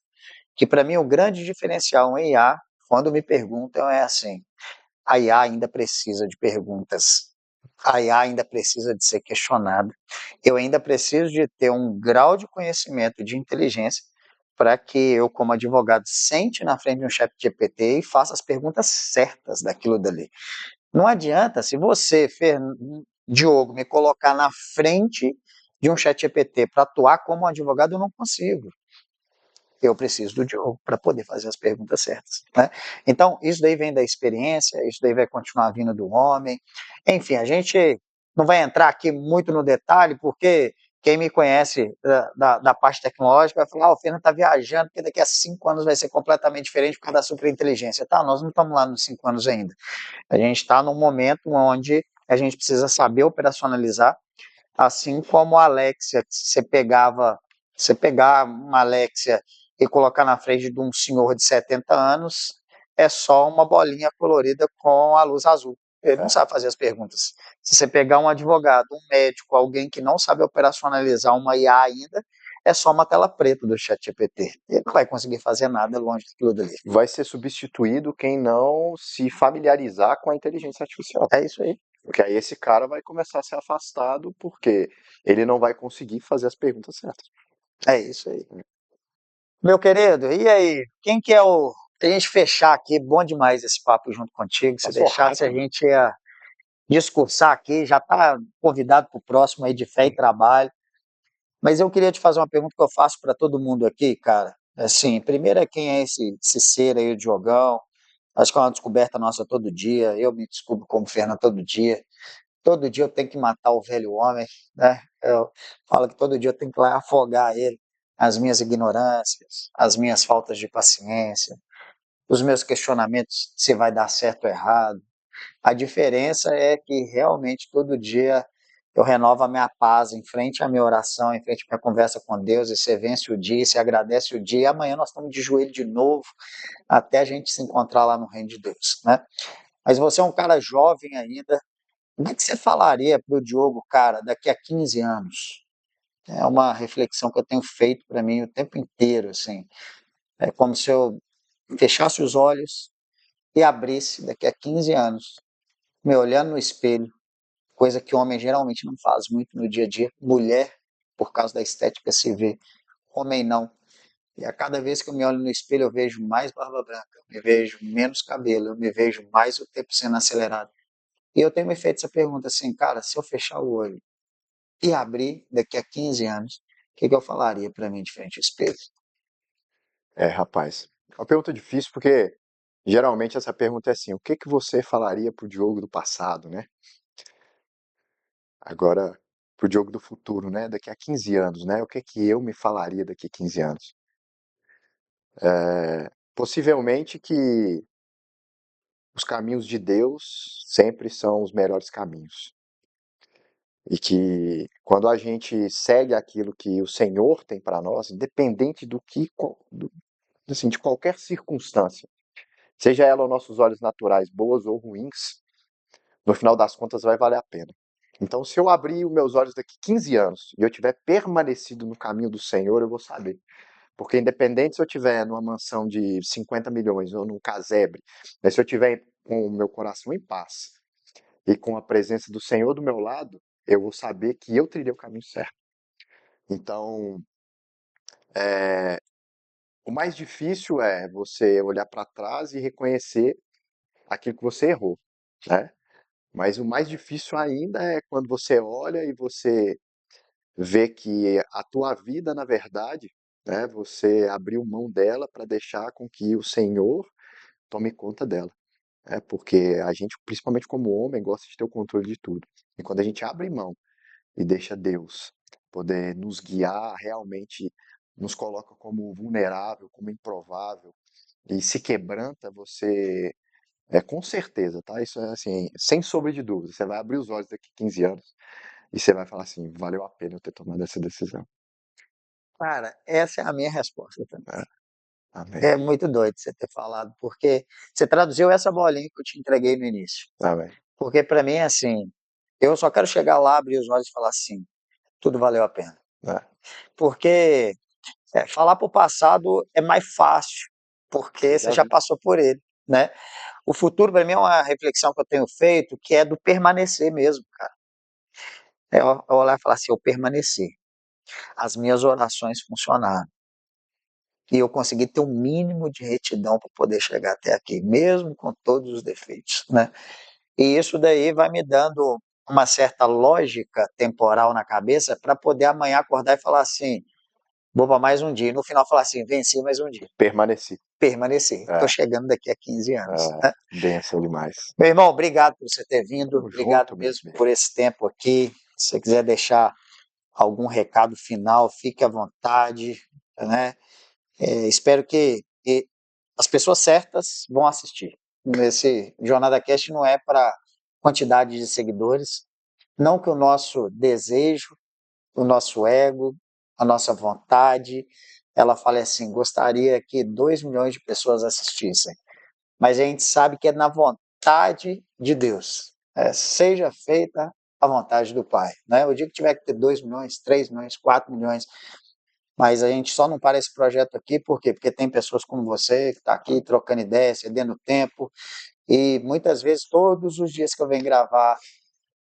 que para mim o grande diferencial em IA, quando me perguntam, é assim: a IA ainda precisa de perguntas, a IA ainda precisa de ser questionada, eu ainda preciso de ter um grau de conhecimento, de inteligência, para que eu, como advogado, sente na frente de um chat GPT e faça as perguntas certas daquilo dali. Não adianta, se você, Diogo, me colocar na frente de um chat GPT para atuar como advogado, eu não consigo. Eu preciso do Diogo para poder fazer as perguntas certas, né? Então, isso daí vem da experiência, isso daí vai continuar vindo do homem. Enfim, a gente não vai entrar aqui muito no detalhe, porque quem me conhece da parte tecnológica vai falar, o Fernando está viajando, porque daqui a 5 anos vai ser completamente diferente por causa da superinteligência. Tá, nós não estamos lá nos 5 anos ainda. A gente está num momento onde a gente precisa saber operacionalizar, assim como a Alexia, você pegar uma Alexia e colocar na frente de um senhor de 70 anos, é só uma bolinha colorida com a luz azul. Ele não sabe fazer as perguntas. Se você pegar um advogado, um médico, alguém que não sabe operacionalizar uma IA ainda, é só uma tela preta do ChatGPT. Ele não vai conseguir fazer nada longe daquilo dali. Vai ser substituído quem não se familiarizar com a inteligência artificial. É isso aí. Porque aí esse cara vai começar a ser afastado porque ele não vai conseguir fazer as perguntas certas. É isso aí. Meu querido, e aí? Quem que é o. A gente fechar aqui, bom demais esse papo junto contigo. Se Passou deixasse, a rápido. gente ia discursar aqui, já está convidado para o próximo aí de fé e trabalho. Mas eu queria te fazer uma pergunta que eu faço para todo mundo aqui, cara. Assim, primeiro é quem é esse ser aí, o Diogão. Acho que é uma descoberta nossa todo dia. Eu me descubro como Fernando todo dia. Todo dia eu tenho que matar o velho homem, né? Eu falo que todo dia eu tenho que ir lá afogar ele, as minhas ignorâncias, as minhas faltas de paciência, os meus questionamentos se vai dar certo ou errado. A diferença é que realmente todo dia eu renovo a minha paz em frente à minha oração, em frente à minha conversa com Deus, e você vence o dia, você agradece o dia, e amanhã nós estamos de joelho de novo, até a gente se encontrar lá no reino de Deus, né? Mas você é um cara jovem ainda, como é que você falaria para o Diogo, cara, daqui a 15 anos? É uma reflexão que eu tenho feito para mim o tempo inteiro, assim. É como se eu fechasse os olhos e abrisse daqui a 15 anos, me olhando no espelho, coisa que homem geralmente não faz muito no dia a dia. Mulher, por causa da estética, se vê. Homem não. E a cada vez que eu me olho no espelho, eu vejo mais barba branca, eu me vejo menos cabelo, eu me vejo mais o tempo sendo acelerado. E eu tenho me feito essa pergunta assim, cara, se eu fechar o olho e abrir daqui a 15 anos, o que eu falaria para mim de frente ao espelho? Rapaz, é uma pergunta difícil porque geralmente essa pergunta é assim, o que que você falaria pro Diogo do passado, né? Agora, pro Diogo do futuro, né? Daqui a 15 anos, né? O que que eu me falaria daqui a 15 anos? Possivelmente que os caminhos de Deus sempre são os melhores caminhos. E que quando a gente segue aquilo que o Senhor tem para nós, independente do que, assim, de qualquer circunstância, seja ela aos nossos olhos naturais, boas ou ruins, no final das contas vai valer a pena. Então, se eu abrir os meus olhos daqui 15 anos e eu tiver permanecido no caminho do Senhor, eu vou saber. Porque independente se eu tiver numa mansão de 50 milhões ou num casebre, mas se eu tiver com o meu coração em paz e com a presença do Senhor do meu lado, eu vou saber que eu trilhei o caminho certo. Então, o mais difícil é você olhar para trás e reconhecer aquilo que você errou, né? Mas o mais difícil ainda é quando você olha e você vê que a tua vida, na verdade, né, você abriu mão dela para deixar com que o Senhor tome conta dela. Porque a gente, principalmente como homem, gosta de ter o controle de tudo. E quando a gente abre mão e deixa Deus poder nos guiar, realmente nos coloca como vulnerável, como improvável, e se quebranta, você com certeza, tá? Isso é assim, sem sombra de dúvida. Você vai abrir os olhos daqui 15 anos e você vai falar assim, valeu a pena eu ter tomado essa decisão. Cara, essa é a minha resposta também. É, amém. É muito doido você ter falado, porque você traduziu essa bolinha que eu te entreguei no início. Amém. Porque para mim é assim, eu só quero chegar lá, abrir os olhos e falar assim, tudo valeu a pena. É, Porque falar para o passado é mais fácil, porque você você já já viu. passou por ele, né? O futuro para mim é uma reflexão que eu tenho feito, que é do permanecer mesmo, cara. É eu olhar e falar assim, eu permaneci. As minhas orações funcionaram. E eu consegui ter um mínimo de retidão para poder chegar até aqui, mesmo com todos os defeitos, né? E isso daí vai me dando uma certa lógica temporal na cabeça para poder amanhã acordar e falar assim, vou para mais um dia. E no final falar assim, venci mais um dia. Permaneci. Permanecer. Estou É, chegando daqui a 15 anos, é, né? benção demais. Meu irmão, obrigado por você ter vindo, Tamo obrigado junto, meu mesmo amigo. por esse tempo aqui. Se você quiser deixar algum recado final, fique à vontade, né? Espero que as pessoas certas vão assistir. Esse Jornada Cast não é para quantidade de seguidores, não que o nosso desejo, o nosso ego, a nossa vontade, ela fale assim, gostaria que 2 milhões de pessoas assistissem, mas a gente sabe que é na vontade de Deus. Seja feita a vontade do Pai. Né? O dia que tiver que ter 2 milhões, 3 milhões, 4 milhões, mas a gente só não para esse projeto aqui, por quê? Porque tem pessoas como você que está aqui trocando ideia, cedendo tempo, e muitas vezes, todos os dias que eu venho gravar,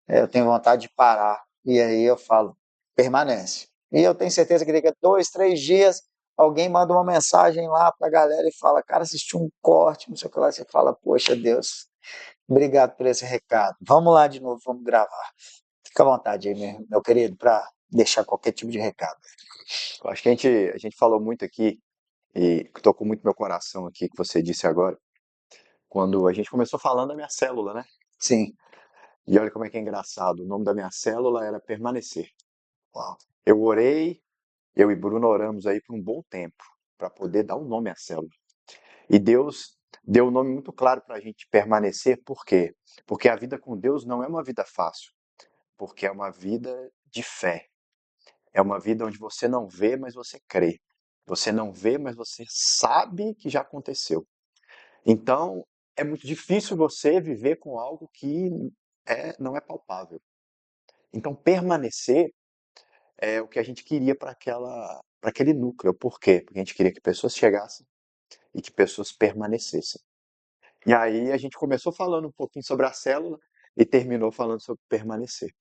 eu tenho vontade de parar, e aí eu falo, permanece. E eu tenho certeza que daqui a 2, 3 dias, alguém manda uma mensagem lá para a galera e fala, cara, assisti um corte, não sei o que lá, você fala, poxa Deus, obrigado por esse recado. Vamos lá de novo, vamos gravar. Fica à vontade aí, meu querido, para deixar qualquer tipo de recado. Eu acho que a gente falou muito aqui, e que tocou muito meu coração aqui, que você disse agora, quando a gente começou falando da minha célula, né? Sim, E olha como é que é engraçado. O nome da minha célula era Permanecer. uau, Eu orei, eu e Bruno oramos aí por um bom tempo, para poder dar um nome à célula. E Deus deu um nome muito claro para a gente permanecer, por quê? Porque a vida com Deus não é uma vida fácil, porque é uma vida de fé. É uma vida onde você não vê, mas você crê. Você não vê, mas você sabe que já aconteceu. Então, é muito difícil você viver com algo que não é palpável. Então, permanecer é o que a gente queria para aquele núcleo. Por quê? Porque a gente queria que pessoas chegassem e que pessoas permanecessem. E aí a gente começou falando um pouquinho sobre a célula e terminou falando sobre permanecer.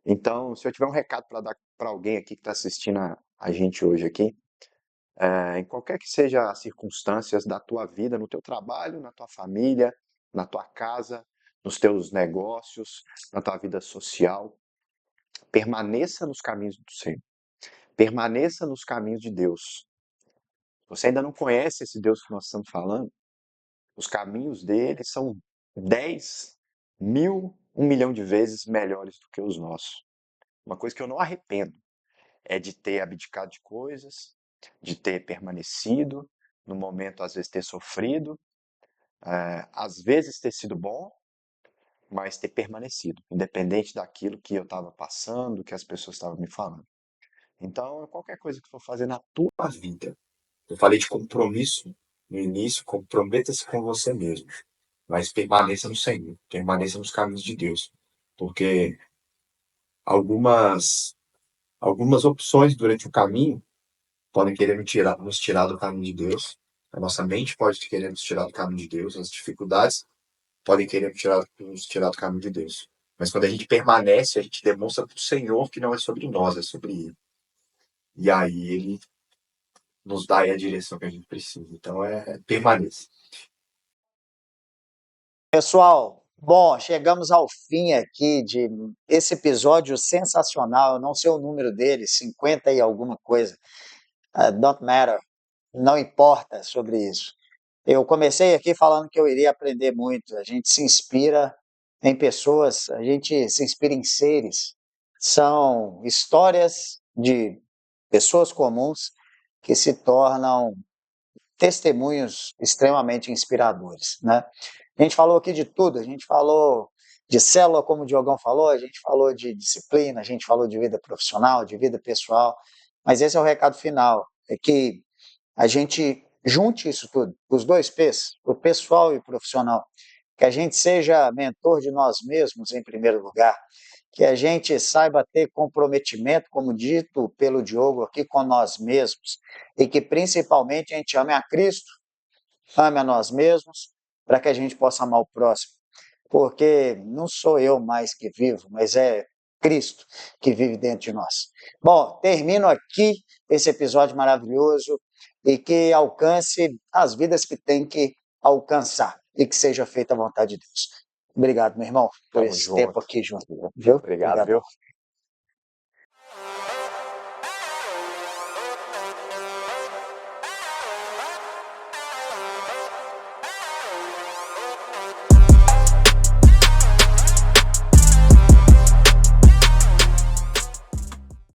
Então, se eu tiver um recado para dar para alguém aqui que está assistindo a gente hoje aqui, em qualquer que seja as circunstâncias da tua vida, no teu trabalho, na tua família, na tua casa, nos teus negócios, na tua vida social. Permaneça nos caminhos do Senhor. Permaneça nos caminhos de Deus. Você ainda não conhece esse Deus que nós estamos falando? Os caminhos dele são 10.000, 1 milhão de vezes melhores do que os nossos. Uma coisa que eu não arrependo é de ter abdicado de coisas, de ter permanecido, no momento às vezes ter sofrido, às vezes ter sido bom, mas ter permanecido, independente daquilo que eu estava passando, que as pessoas estavam me falando. Então, qualquer coisa que for fazer na tua vida, eu falei de compromisso no início, comprometa-se com você mesmo, mas permaneça no Senhor, permaneça nos caminhos de Deus, porque algumas algumas opções durante o caminho podem querer nos tirar do caminho de Deus. A nossa mente pode querer nos tirar do caminho de Deus, as dificuldades podem querer nos tirar do caminho de Deus. Mas quando a gente permanece, a gente demonstra para o Senhor que não é sobre nós, é sobre Ele. E aí Ele nos dá aí a direção que a gente precisa. Então permaneça. Pessoal, bom, chegamos ao fim aqui de esse episódio sensacional. Eu não sei o número dele, 50 e alguma coisa. Don't matter, não importa sobre isso. Eu comecei aqui falando que eu iria aprender muito. A gente se inspira em pessoas, a gente se inspira em seres. São histórias de pessoas comuns que se tornam testemunhos extremamente inspiradores, né? A gente falou aqui de tudo, a gente falou de célula, como o Diogão falou, a gente falou de disciplina, a gente falou de vida profissional, de vida pessoal, mas esse é o recado final, é que a gente junte isso tudo, os dois P's, o pessoal e o profissional, que a gente seja mentor de nós mesmos em primeiro lugar, que a gente saiba ter comprometimento, como dito pelo Diogo aqui, com nós mesmos, e que principalmente a gente ame a Cristo, ame a nós mesmos, para que a gente possa amar o próximo. Porque não sou eu mais que vivo, mas é Cristo que vive dentro de nós. Bom, termino aqui esse episódio maravilhoso e que alcance as vidas que tem que alcançar e que seja feita a vontade de Deus. Obrigado, meu irmão, por Tamo esse tempo junto. aqui junto, viu? Obrigado, Obrigado. viu?